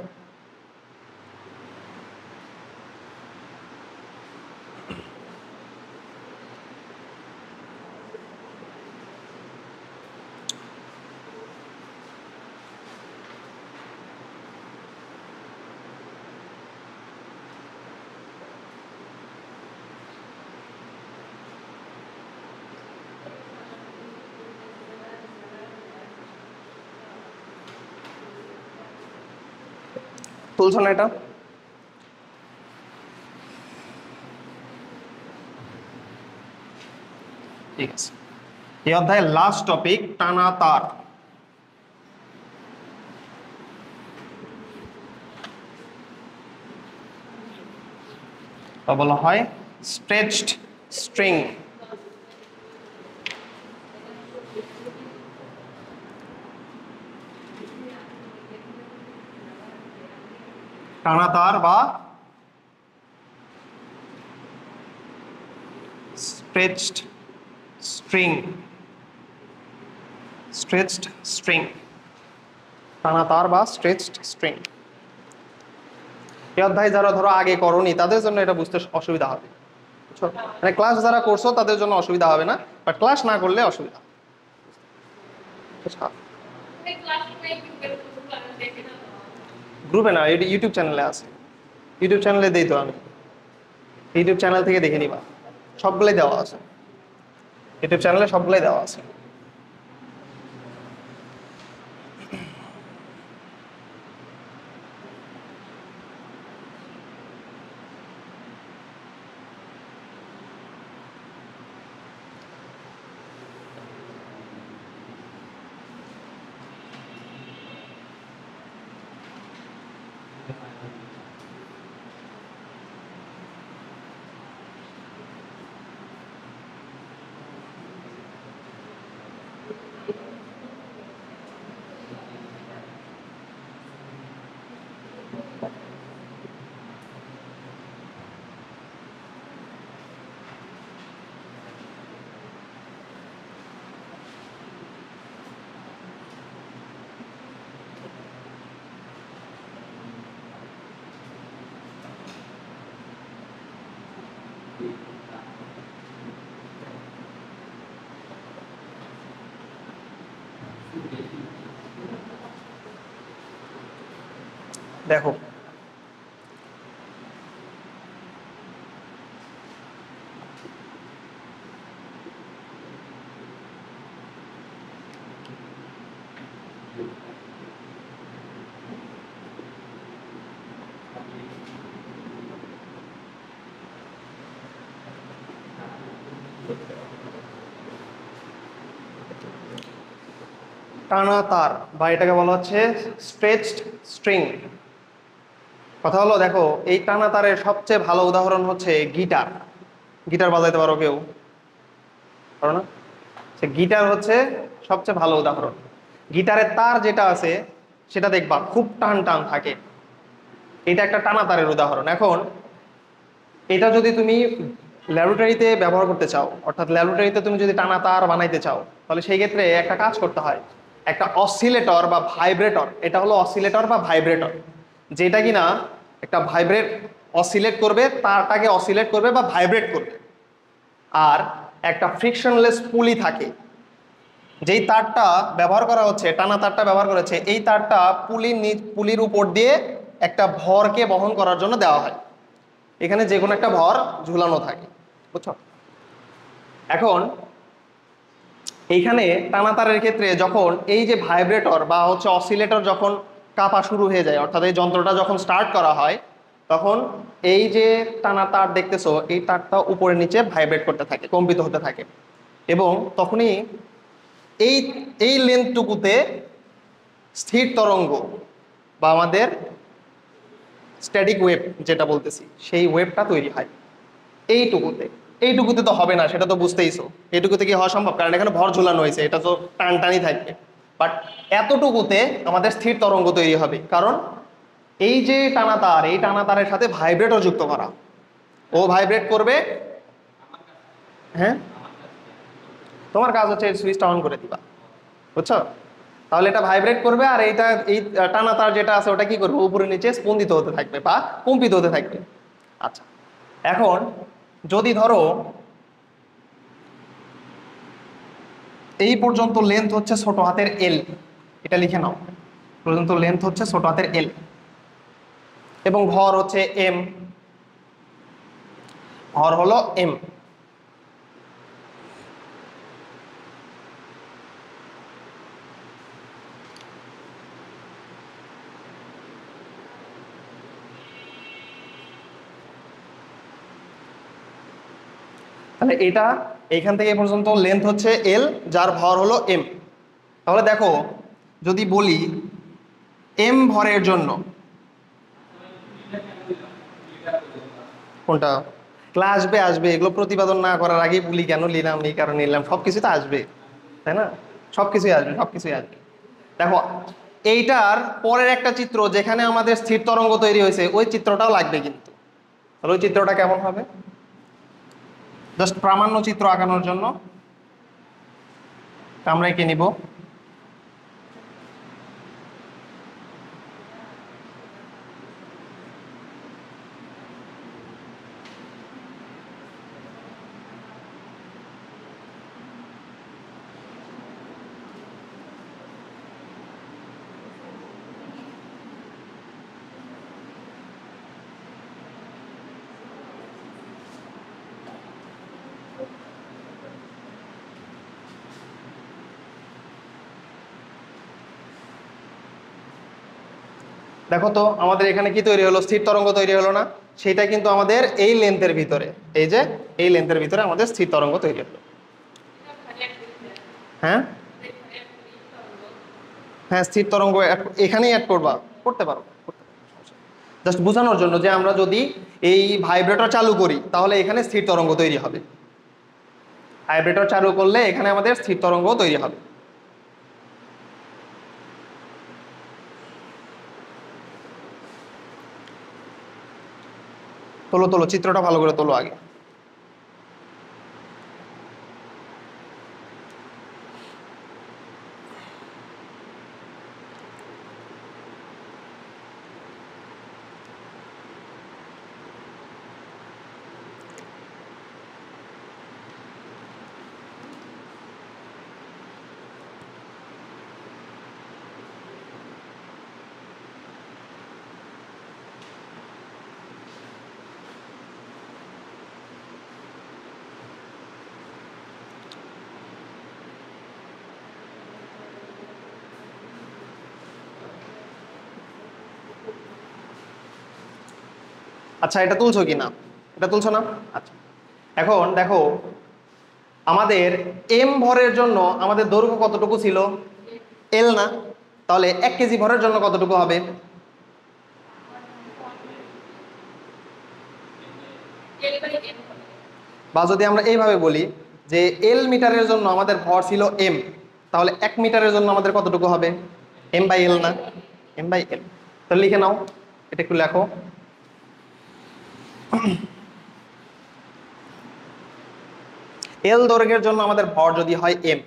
Speaker 1: তুলছো না এটা? ঠিক আছে, এই অধ্যায়ের লাস্ট টপিক টানা তার। বলা হয় স্ট্রেচড স্ট্রিং। টানা তার বা স্ট্রেচড স্ট্রিং। স্ট্রেচড স্ট্রিং, টানা তার বা স্ট্রেচড স্ট্রিং। এই অধ্যায় যারা ধরো আগে করনি তাদের জন্য এটা বুঝতে অসুবিধা হবে, বুঝছো? মানে ক্লাস যারা করছো তাদের জন্য অসুবিধা হবে না, বাট ক্লাস না করলে অসুবিধা। গ্রুপে না, এটা ইউটিউব চ্যানেলে আছে। ইউটিউব চ্যানেলে দেই তো আমি, ইউটিউব চ্যানেল থেকে দেখে নিবা, সবগুলোই দেওয়া আছে ইউটিউব চ্যানেলে, সবগুলোই দেওয়া আছে। দেখো টানা তার বা এটাকে বলা হচ্ছে স্ট্রেচড স্ট্রিং। কথা হলো, দেখো এই টানা তারের সবচেয়ে ভালো উদাহরণ হচ্ছে গিটার। গিটার বাজাইতে পারো কেউ? পারো না? সে গিটার হচ্ছে সবচেয়ে ভালো উদাহরণ। গিটারের তার যেটা আছে সেটা দেখবা খুব টান টান থাকে, এটা একটা টানা তারের উদাহরণ। এখন এটা যদি তুমি ল্যাবরেটরিতে ব্যবহার করতে চাও, অর্থাৎ ল্যাবরেটরিতে তুমি যদি টানা তার বানাইতে চাও, তাহলে সেই ক্ষেত্রে একটা কাজ করতে হয়, একটা অসিলেটর বা ভাইব্রেটর, এটা হলো অসিলেটর বা ভাইব্রেটর, যেটা কিনা একটা ভাইব্রেট অসিলেট করবে, তারটাকে অসিলেট করবে বা ভাইব্রেট করবে। আর একটা ফ্রিকশনলেস পুলি থাকে, যেই তারটা ব্যবহার করা হচ্ছে, টানা তারটা ব্যবহার করেছে, এই তারটা পুলির উপর দিয়ে একটা ভরকে বহন করার জন্য দেওয়া হয়। এখানে যে কোনো একটা ভর ঝুলানো থাকে, বুঝছো? এখন এইখানে টানা তারের ক্ষেত্রে যখন এই যে ভাইব্রেটর বা হচ্ছে অসিলেটর যখন কাঁপা শুরু হয়ে যায়, অর্থাৎ এই যন্ত্রটা যখন স্টার্ট করা হয়, তখন এই যে টানা তার দেখতেছো, এই তারটা উপরে নিচে ভাইব্রেট করতে থাকে, কম্পিত হতে থাকে। এবং তখনই এই এই লেন্থটুকুতে স্থির তরঙ্গ বা আমাদের স্ট্যাটিক ওয়েভ যেটা বলতেছি, সেই ওয়েভটা তৈরি হয় এইটুকুতে। এইটুকুতে তো হবে না, সেটা তো বুঝতেইছো। এইটুকুতে কি হওয়া সম্ভব? কারণ এখানে ভর ঝুলানো হয়েছে, এটা তো টানটানি থাকবে। বাট এতটুকুতে আমাদের স্থির তরঙ্গ তৈরি হবে, কারণ এই যে টানা তার, এই টানা তারের সাথে ভাইব্রেটর যুক্ত করা। ও ভাইব্রেট করবে। হ্যাঁ, তোমার কাজ হচ্ছে এই সুইচটা অন করে দিবা, বুঝছো? তাহলে এটা ভাইব্রেট করবে, আর এইটা এই টানা তার যেটা আছে ওটা কি করবে, উপরে নিচে স্পন্দিত হতে থাকবে বা কম্পিত হতে থাকবে। আচ্ছা, এখন যদি ধরো এই পর্যন্ত লেন্থ হচ্ছে ছোট হাতের এল, এটা লিখে নাও, পর্যন্ত লেন্থ হচ্ছে ছোট হাতের এল, এবং ভর হচ্ছে এম, ভর হলো এম। তাহলে এটা এইখান থেকে এই পর্যন্ত লেন্থ হচ্ছে এল, যার ভর হলো এম। তাহলে দেখো, যদি বলি এম ভরের জন্য, কোনটা ক্লাস আসবে? আসবে, এগুলো প্রতিপাদন না করার আগেই বলি কেন নিলাম, এই কারণে নিলাম, সবকিছু তো আসবে, তাই না? সবকিছুই আসবে, সবকিছুই আসবে। দেখো, এইটার পরের একটা চিত্র যেখানে আমাদের স্থির তরঙ্গ তৈরি হয়েছে, ওই চিত্রটাও লাগবে কিন্তু। তাহলে ওই চিত্রটা কেমন হবে? জাস্ট প্রামাণ্য চিত্র আঁকানোর জন্য আমরা এঁকে নিব। দেখো তো আমাদের এখানে কি তৈরি হলো, স্থির তরঙ্গ তৈরি হলো না? সেটা কিন্তু আমাদের এই লেন্থের ভিতরে, এই যে এই লেন্থের ভিতরে আমাদের স্থির তরঙ্গ তৈরি হলো। হ্যাঁ, হ্যাঁ, স্থির তরঙ্গ এখানেই অ্যাড করবা, করতে পারো। জাস্ট বোঝানোর জন্য যে আমরা যদি এই ভাইব্রেটর চালু করি, তাহলে এখানে স্থির তরঙ্গ তৈরি হবে। ভাইব্রেটর চালু করলে এখানে আমাদের স্থির তরঙ্গ তৈরি হবে। তোলো তোলো, চিত্রটা ভালো করে তোলো আগে। আচ্ছা এটা তুলছো কি না? এটা তুলছো না? আচ্ছা এখন দেখো আমাদের এম ভরের জন্য আমাদের দৈর্ঘ্য কতটুকু ছিল? এল না? তাহলে 1 কেজি ভরের জন্য কতটুকু হবে? বা যদি আমরা এইভাবে বলি যে এল মিটারের জন্য আমাদের ভর ছিল এম, তাহলে 1 মিটারের জন্য আমাদের কতটুকু হবে? এম বাই এল না? M by L. তাহলে লিখে নাও, এটা একটু লেখো। এল দৈর্ঘ্যের জন্য আমাদের ভর যদি হয় এম,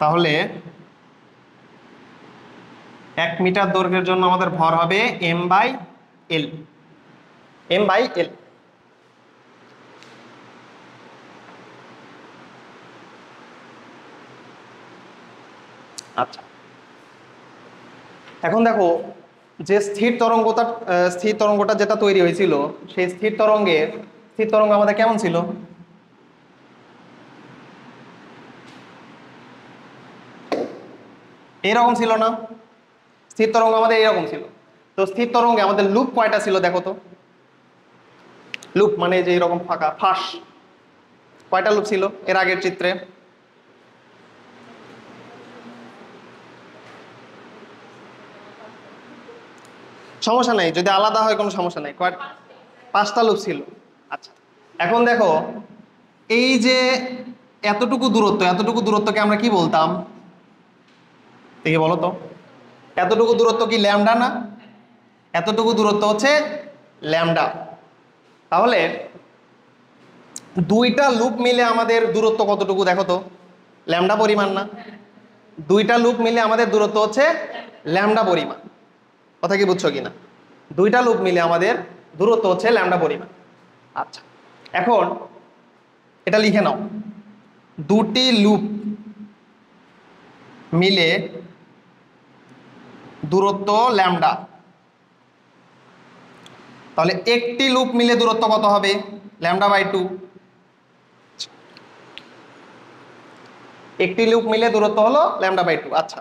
Speaker 1: তাহলে 1 মিটার দৈর্ঘ্যের জন্য আমাদের ভর হবে M by L. M by L. আচ্ছা এখন দেখো যে স্থির তরঙ্গটা যেটা তৈরি হয়েছিল, সেই স্থির তরঙ্গ আমাদের কেমন ছিল? এরকম ছিল না? স্থির তরঙ্গ আমাদের এরকম ছিল। তো স্থির তরঙ্গে আমাদের লুপ কয়টা ছিল দেখো তো? লুপ মানে যে এরকম ফাঁকা ফাঁস, কয়টা লুপ ছিল এর আগের চিত্রে? সমস্যা নাই, যদি আলাদা হয় কোনো সমস্যা নাই। 5টা লুপ ছিল। আচ্ছা এখন দেখো এই যে এতটুকু দূরত্বকে আমরা কি বলতাম দেখে বলো তো? এতটুকু দূরত্ব কি ল্যামডা না? এতটুকু দূরত্ব হচ্ছে ল্যামডা। তাহলে 2টা লুপ মিলে আমাদের দূরত্ব কতটুকু দেখো তো? ল্যামডা পরিমাণ না? 2টা লুপ মিলে আমাদের দূরত্ব হচ্ছে ল্যামডা পরিমাণ। কথা কি বুঝছো কিনা? 2টা লুপ মিলে আমাদের দূরত্ব হচ্ছে ল্যামডা পরিমাণ। আচ্ছা এখন এটা লিখে নাও, 2টি লুপ মিলে দূরত্ব ল্যামডা। তাহলে একটি লুপ মিলে দূরত্ব কত হবে? Lambda by 2। একটি লুপ মিলে দূরত্ব হলো ল্যামডা বাই 2। আচ্ছা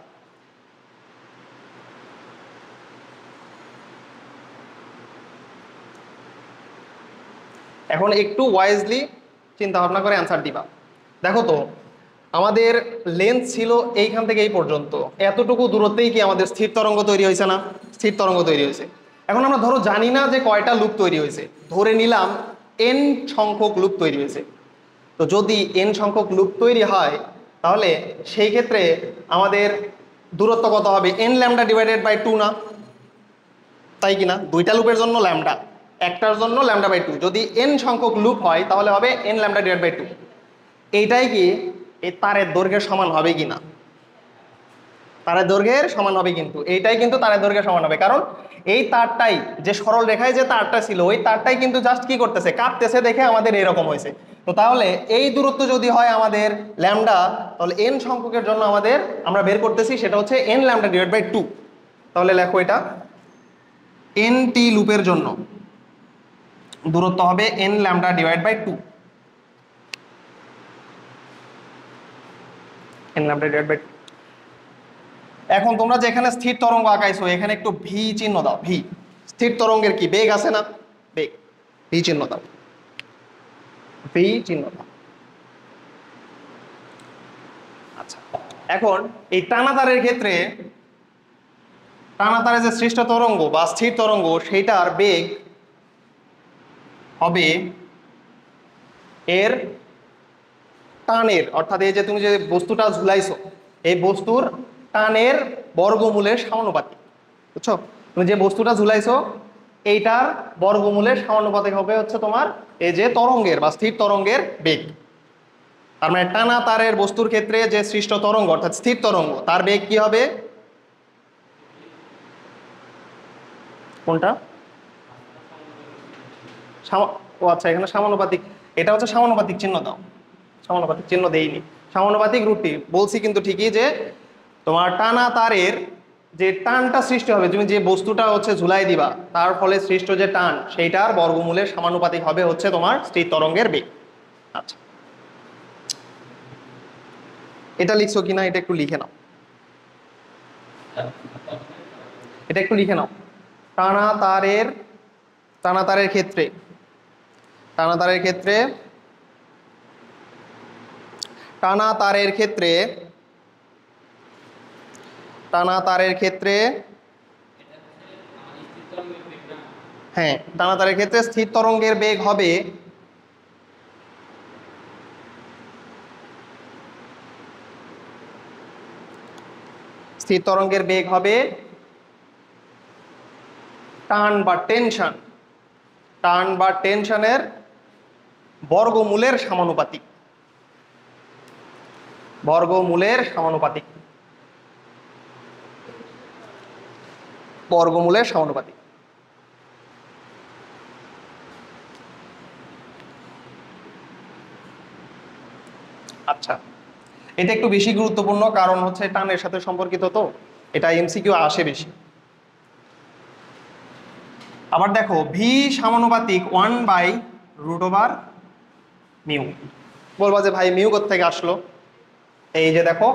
Speaker 1: এখন একটু ওয়াইজলি চিন্তা ভাবনা করে অ্যান্সার দিবা। দেখো তো আমাদের লেন্থ ছিল এইখান থেকে এই পর্যন্ত, এতটুকু দূরত্বেই কি আমাদের স্থির তরঙ্গ তৈরি হয়েছে না? স্থির তরঙ্গ তৈরি হয়েছে। এখন আমরা ধরো জানি না যে কয়টা লুপ তৈরি হয়েছে, ধরে নিলাম n সংখ্যক লুপ তৈরি হয়েছে। তো যদি n সংখ্যক লুপ তৈরি হয় তাহলে সেই ক্ষেত্রে আমাদের দূরত্ব কত হবে? n ল্যামডা ডিভাইডেড বাই 2 না? তাই কিনা? 2টা লুপের জন্য ল্যামডা, একটার জন্য ল্যামডা বাই 2। যদি n সংখ্যক লুপ হয় তাহলে হবে n ল্যামডা ডিভাইড বাই 2। এইটাই কি এই তারের দৈর্ঘ্যের সমান হবে কিনা? তারের দৈর্ঘ্যের সমান হবে, কিন্তু এইটাই কিন্তু তারের দৈর্ঘ্যের সমান হবে, কারণ এই তারটাই যে সরল রেখায় যে তারটা ছিল ওই তারটাই কিন্তু জাস্ট কি করতেছে? কাটতেছে, দেখে আমাদের এরকম হয়েছে। তো তাহলে এই দূরত্ব যদি হয় আমাদের ল্যামডা, তাহলে n সংখ্যকের জন্য আমাদের আমরা বের করতেছি সেটা হচ্ছে n ল্যামডা ডিভাইড বাই 2। তাহলে লেখো এটা n টি লুপের জন্য দূরত্ব হবে n lambda divide by 2। n lambda divide by 2। এখন তোমরা যে এখানে স্থির তরঙ্গ আঁকাইছো এখানে একটু ভি চিহ্ন দাও। ভি স্থির তরঙ্গের কি বেগ আছে না? বেগ। ভি চিহ্ন দাও, ভি চিহ্ন দাও। আচ্ছা এখন এই টানা তারের ক্ষেত্রে টানা তারে যে সৃষ্ট তরঙ্গ বা স্থির তরঙ্গ সেইটার বেগ হবে এর টানের, অর্থাৎ এই যে তুমি যে বস্তুটা ঝুলাইছো এই বস্তুর টানের বর্গমূলের সমানুপাতিক। বুঝছো? তুমি যে বস্তুটা ঝুলাইছো এইটার বর্গমূলের সমানুপাতিক হবে হচ্ছে তোমার এই যে তরঙ্গের বা স্থির তরঙ্গের বেগ। তার মানে টানা তারের বস্তুর ক্ষেত্রে যে সৃষ্ট তরঙ্গ অর্থাৎ স্থির তরঙ্গ তার বেগ কি হবে? কোনটা? ও আচ্ছা এখানে সমানুপাতিক, এটা হচ্ছে সমানুপাতিক চিহ্ন দাও। সমানুপাতিক চিহ্ন দেইনি, সমানুপাতিক রুটটি বলছি কিন্তু ঠিকই যে তোমার টানা তারের যে টানটা সৃষ্টি হবে, তুমি যে বস্তুটা হচ্ছে ঝুলাই দিবা তার ফলে সৃষ্ট যে টান সেইটার বর্গমূলের সমানুপাতিক হবে হচ্ছে তোমার স্থির তরঙ্গের বেগ। আচ্ছা এটা লিখছো কিনা এটা একটু লিখে নাও, এটা একটু লিখে নাও। টানা তারের টানা তারের ক্ষেত্রে টানা তারের ক্ষেত্রে টানা তারের ক্ষেত্রে টানা তারের ক্ষেত্রে হ্যাঁ, টানা তারের ক্ষেত্রে স্থির তরঙ্গের বেগ হবে স্থির তরঙ্গের বেগ হবে টান বা টেনশন টেনশনের বর্গমূলের সমানুপাতিক। বর্গমূলের সমানুপাতিক বর্গমূলের সমানুপাতিক। আচ্ছা, এটা একটু বেশি গুরুত্বপূর্ণ, কারণ হচ্ছে টানের সাথে সম্পর্কিত, তো এটা এমসিকিউ আসে বেশি। আবার দেখো, ভি সমানুপাতিক 1/√মিউ। বলবা যে ভাই মিউ কোথা থেকে আসলো? এই যে দেখো,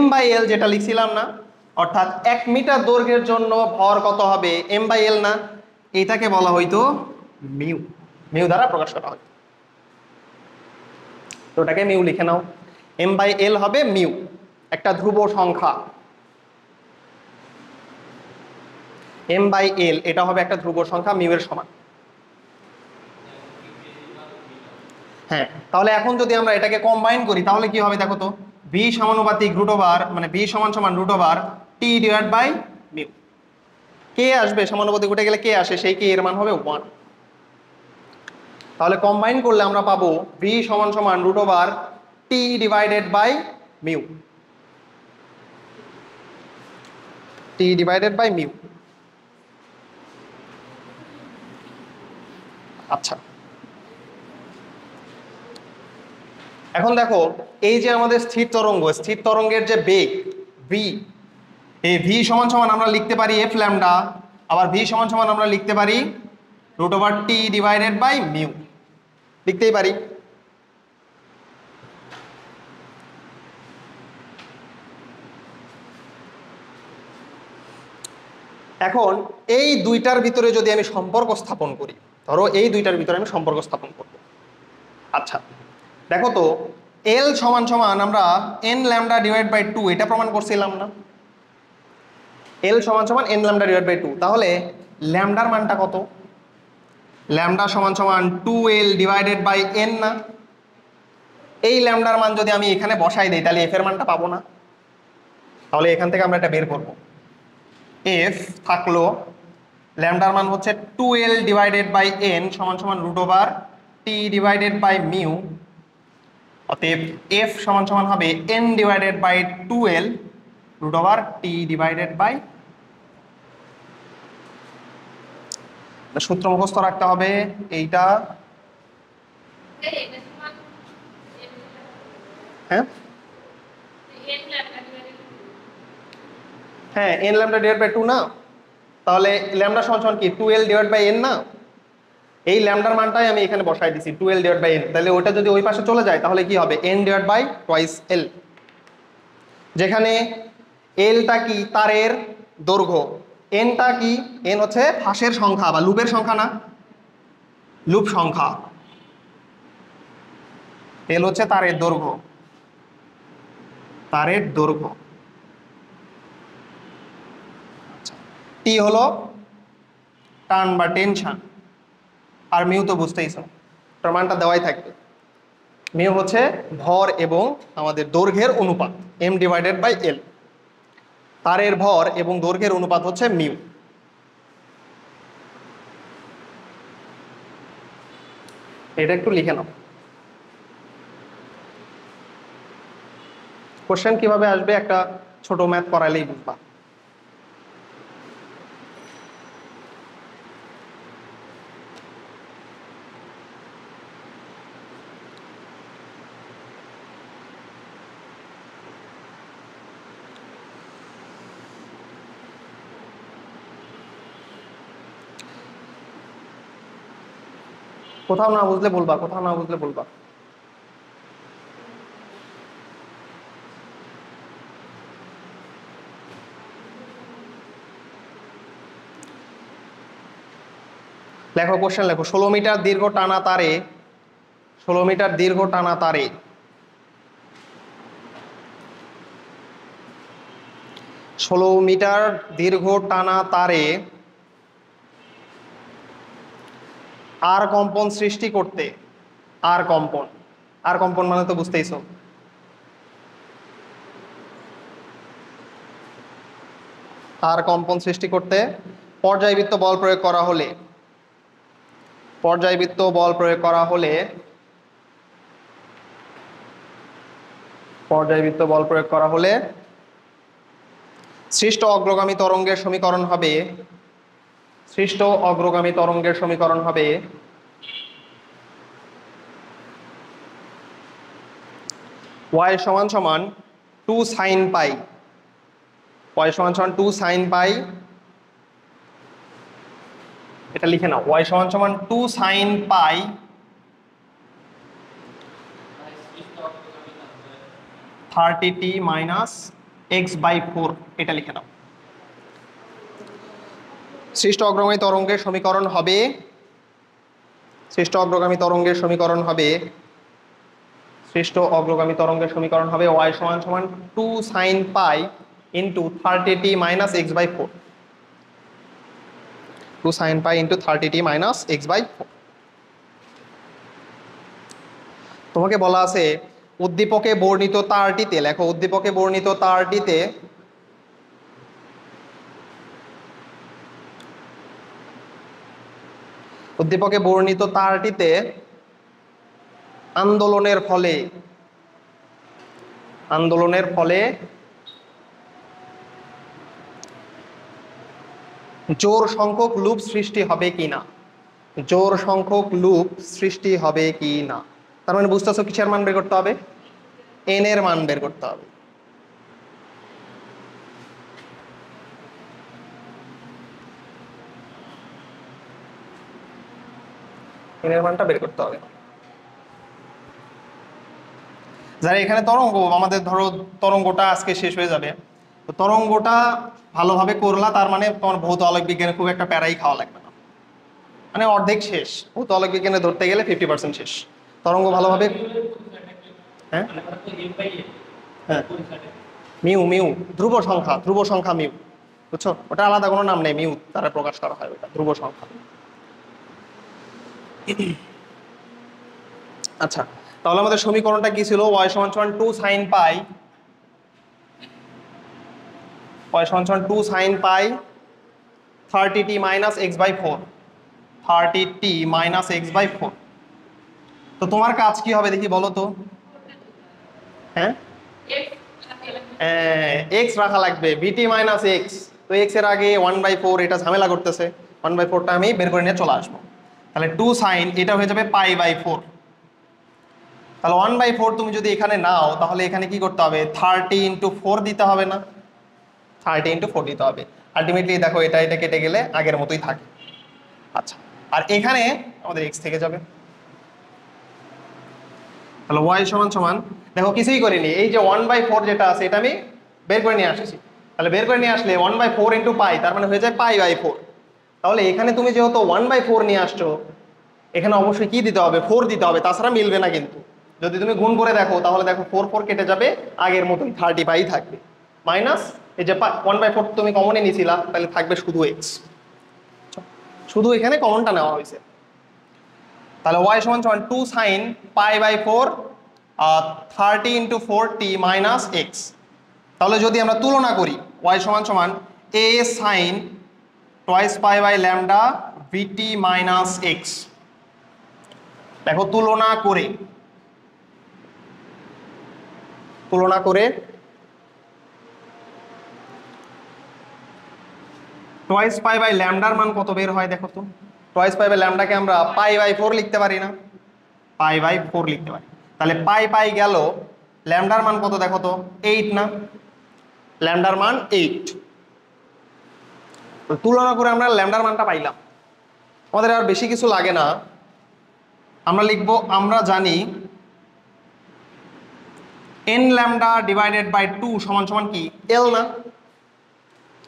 Speaker 1: m/l যেটা লিখছিলাম না, অর্থাৎ 1 মিটার দৈর্ঘ্যের জন্য ভর কত হবে? m/l না, এটাকে বলা হইতো মিউ। মিউ দ্বারা প্রকাশ করা হয়, তো ওটাকে মিউ লিখে নাও। m/l হবে মিউ, একটা ধ্রুব সংখ্যা। m/l এটা হবে একটা ধ্রুব সংখ্যা, মিউ এর সমান। হ্যাঁ, তাহলে এখন যদি আমরা এটাকে কম্বাইন করি তাহলে কি হবে দেখো তো, ভি সমানুপাতিক রুট ওভার, মানে ভি সমান সমান root over T divide by mu. কে আসবে সমানুপাতিক উঠে গেলে কে আসে, সেই কে এর মান হবে 1। তাহলে কম্বাইন করলে আমরা পাবো ভি সমান সমান root over T divided by mu. T divided by mu. আচ্ছা, এখন দেখো, এই যে আমাদের স্থির তরঙ্গের যে বেগ ভি, এই ভি সমান সমান আমরা লিখতে পারি এফ ল্যামডা, আবার ভি সমান সমান আমরা লিখতে পারি root over T divided by mu, লিখতেই পারি। এখন এই দুইটার ভিতরে যদি আমি সম্পর্ক স্থাপন করি, ধরো এই দুইটার ভিতরে আমি সম্পর্ক স্থাপন করব। আচ্ছা, দেখো তো, এল সমান সমান আমরা এন ল্যামডা ডিভাইড বাই 2 এটা প্রমাণ করছিলাম না? এল সমান সমান এন ল্যামডা ডিভাইড বাই 2, তাহলে ল্যামডার মানটা কত? ল্যামডা সমান সমান 2l ডিভাইডেড বাই এন না? এই ল্যামডার মান যদি আমি এখানে বসাই দিই তাহলে এফ এর মানটা পাবো না? তাহলে এখান থেকে আমরা এটা বের করব। এফ থাকলো, ল্যামডার মান হচ্ছে 2l ডিভাইডেড বাই এন সমান সমান root over T divided by mu. অতএব এফ সমান সমান হবে N divided by 2l root over T divided by, সূত্র মুখস্থ রাখতে হবে এইটা। হ্যাঁ হ্যাঁ, এন ল্যামডা ডিভাইড বাই 2 না? তাহলে ল্যামডা সমান সমান কি 2l ডিভাইড বাই এন না? এই ল্যামডার মানটাই আমি এখানে বসাই দিছি 2l ডিভাইড বাই এন, তাহলে ওটা যদি ওই পাশে চলে যায় তাহলে কি হবে? এন ডিভাইড বাই টুয়াইস এল, যেখানে এলটা কি তারের দৈর্ঘ্য, এনটা কি, এন হচ্ছে ফাঁসের সংখ্যা বা লুপের সংখ্যা না, লুপ সংখ্যা। এল হচ্ছে তারের দৈর্ঘ্য, তারের দৈর্ঘ্য। টি হলো টান বা টেনশন, আর মিউ তো বুঝতেইছো, তার মানটা দেওয়াই থাকবে। মিউ হচ্ছে ভর এবং আমাদের দৈর্ঘ্যের অনুপাত, এম ডিভাইডেড বাই এল। তারের ভর এবং দৈর্ঘ্যের অনুপাত হচ্ছে মিউ। এটা একটু লিখে নাও। কোশ্চেন কিভাবে আসবে একটা ছোট ম্যাথ করাইলেই বুঝবা। কোথাও না বুঝলে বলবা, কোথাও না বুঝলে বলবা। লেখো কোশ্চেন লেখো। 16 মিটার দীর্ঘ টানা তারে 16 মিটার দীর্ঘ টানা তারে 16 মিটার দীর্ঘ টানা তারে আর কম্পন সৃষ্টি করতে, আর কম্পন মানে তো বুঝতেইছো, আর কম্পন সৃষ্টি করতে পর্যায়বৃত্ত বল প্রয়োগ করা হলে, পর্যায়বৃত্ত বল প্রয়োগ করা হলে, পর্যায়বৃত্ত বল প্রয়োগ করা হলে সৃষ্ট অগ্রগামী তরঙ্গের সমীকরণ হবে, সৃষ্ট অগ্রগামী তরঙ্গের সমীকরণ হবে y সমান সমান 2 sin পাই, y সমান সমান 2 sin পাই, এটা লিখে নাও, y সমান সমান 2 sin পাই 30t মাইনাস x/4, এটা লিখে নাও। সৃষ্ট অগ্রগামী তরঙ্গের সমীকরণ হবে, সৃষ্ট অগ্রগামী তরঙ্গের সমীকরণ হবে, সৃষ্ট অগ্রগামী তরঙ্গের সমীকরণ হবে y সমান সমান 2 sin pi into 30t minus x/4, 2 sin pi into 30t minus x/4। তোমাকে বলা আছে উদ্দীপকে বর্ণিত তারটিতে, লেখো উদ্দীপকে বর্ণিত তারটিতে উদ্দীপকে বর্ণিত তারটিতে আন্দোলনের ফলে, আন্দোলনের ফলে জোড় সংখ্যক লুপ সৃষ্টি হবে কিনা, জোড় সংখ্যক লুপ সৃষ্টি হবে কিনা। তার মানে বুঝতেছো কিসের মান বের করতে হবে, n এর মান বের করতে হবে। n এর মানটা বের করতে হবে। যারা এখানে তরঙ্গ, আমাদের ধরো তরঙ্গটা আজকে শেষ হয়ে যাবে, তো তরঙ্গটা ভালোভাবে করলা, তার মানে তোমার ভৌত আলোক বিজ্ঞানে খুব একটা প্যারাই খাওয়া লাগবে না, মানে অর্ধেক শেষ। ভৌত আলোক বিজ্ঞানে ধরতে গেলে 50% শেষ। তরঙ্গ ভালোভাবে, হ্যাঁ হ্যাঁ মিউ, মিউ ধ্রুব সংখ্যা, ধ্রুব সংখ্যা মিউ, বুঝছো? ওটা আলাদা কোনো নাম নেই, মিউ দ্বারা প্রকাশ করা হয়, ওটা ধ্রুব সংখ্যা। আচ্ছা, তাহলে আমাদের সমীকরণটা কি ছিল? y সমান সমান 2 sin পাই, y সমান সমান 2 sin পাই 30t minus x/4, 30t minus x/4। তো তোমার কাজ কি হবে দেখি বলো তো? হ্যাঁ এক্স রাখা লাগবে, বিটি মাইনাস এক্স। তো এক্স এর আগে 1/4, এটা ঝামেলা করতেছে, 1/4টা আমি বের করে নিয়ে চলে আসবো। তাহলে 2 সাইন, এটা হয়ে যাবে π/4। তাহলে 1/4 তুমি যদি এখানে নাও, তাহলে এখানে কি করতে হবে? 30 × 4 দিতে হবে না? 30 × 4 দিতে হবে। আলটিমেটলি দেখো এটা এটা কেটে গেলে আগের মতোই থাকে। আচ্ছা, আর এখানে আমাদের এক্স থেকে যাবে। তাহলে y সমান সমান, দেখো কিছুই করিনি, এই যে 1/4 যেটা আছে এটা আমি বের করে নিয়ে আসছি। তাহলে বের করে নিয়ে আসলে 1/4 × π, তার মানে হয়ে যায় π/4। তাহলে এখানে তুমি যেহেতু 1/4 নিয়ে আসছো, এখানে অবশ্যই কি দিতে হবে? 4 দিতে হবে, তাছাড়া মিলবে না। কিন্তু যদি তুমি গুণ করে দেখো, তাহলে দেখো 4 4 কেটে যাবে, আগের মতোই 30 পাই থাকবে, মাইনাস এই যে 1/4 তুমি কমনে নিয়েছিলা, তাহলে থাকবে শুধু x, শুধু এখানে কমনটা নেওয়া হয়েছে। তাহলে y সমান সমান 2 sin π/4 30 × 4t মাইনাস x। তাহলে যদি আমরা তুলনা করি, y সমান সমান a sin twice π/λ vt minus x। দেখো তুলনা করে, তুলনা করে twice π/λ এর মান কত বের হয় দেখো তো? twice π/λ কে আমরা π/4 লিখতে পারি না? π/4 লিখতে পারি। তাহলে পাই গেল, ল্যামডার মান কত দেখো তো? 8 না? ল্যামডার মান 8। তুলনা করে আমরা ল্যামডার মানটা পাইলাম। আমাদের আর বেশি কিছু লাগে না, আমরা লিখবো, আমরা জানি n ল্যামডা ডিভাইডেড বাই 2 সমান সমান কি? l না?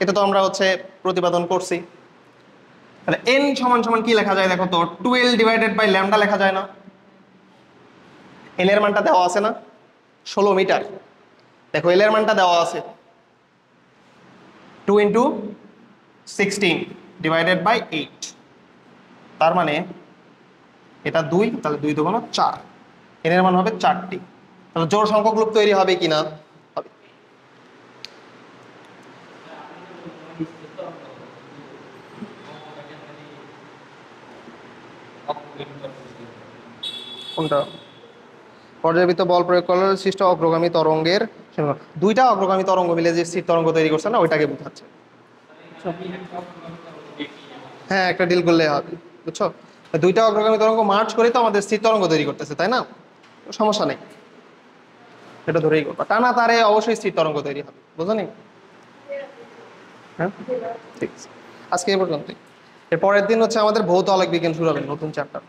Speaker 1: এটা তো আমরা হচ্ছে প্রতিপাদন করছি। তাহলে n সমান সমান কি লেখা যায় দেখো তো, 12 ডিভাইডেড বাই ল্যামডা লেখা যায় না? n এর মানটা দেওয়া আছে না, 16 মিটার। দেখো l এর মানটা দেওয়া আছে 2 ইন্টু 16 ডিভাইডেড বাই 8, তার মানে এটা 2, তাহলে 2 2 4, n এর মান হবে 4টি। তাহলে জোড় সংখ্যক লুপ তৈরি হবে কিনা? হবে। কোনটা? পর্যায়বৃত্ত বল প্রয়োগ করলে সৃষ্ট অগ্রগামী তরঙ্গের, দুইটা অগ্রগামী তরঙ্গ মিলে যে স্থির তরঙ্গ তৈরি করছে না, ওইটাকে বোঝাচ্ছে। হ্যাঁ, একটা ডিল করলে হবে, বুঝছো? দুইটা অগ্রগামী তরঙ্গ মার্চ করে তো আমাদের স্থির তরঙ্গ তৈরি করতেছে, তাই না? সমস্যা নেই, এটা ধরেই করবা। টানা তারে অবশ্যই স্থির তরঙ্গ তৈরি হবে, বুঝো নি? হ্যাঁ, ঠিক আছে, আজকে এই পর্যন্তই। এর পরের দিন হচ্ছে আমাদের ভৌত আলোক বিজ্ঞান শুরু হবে, নতুন চ্যাপ্টার।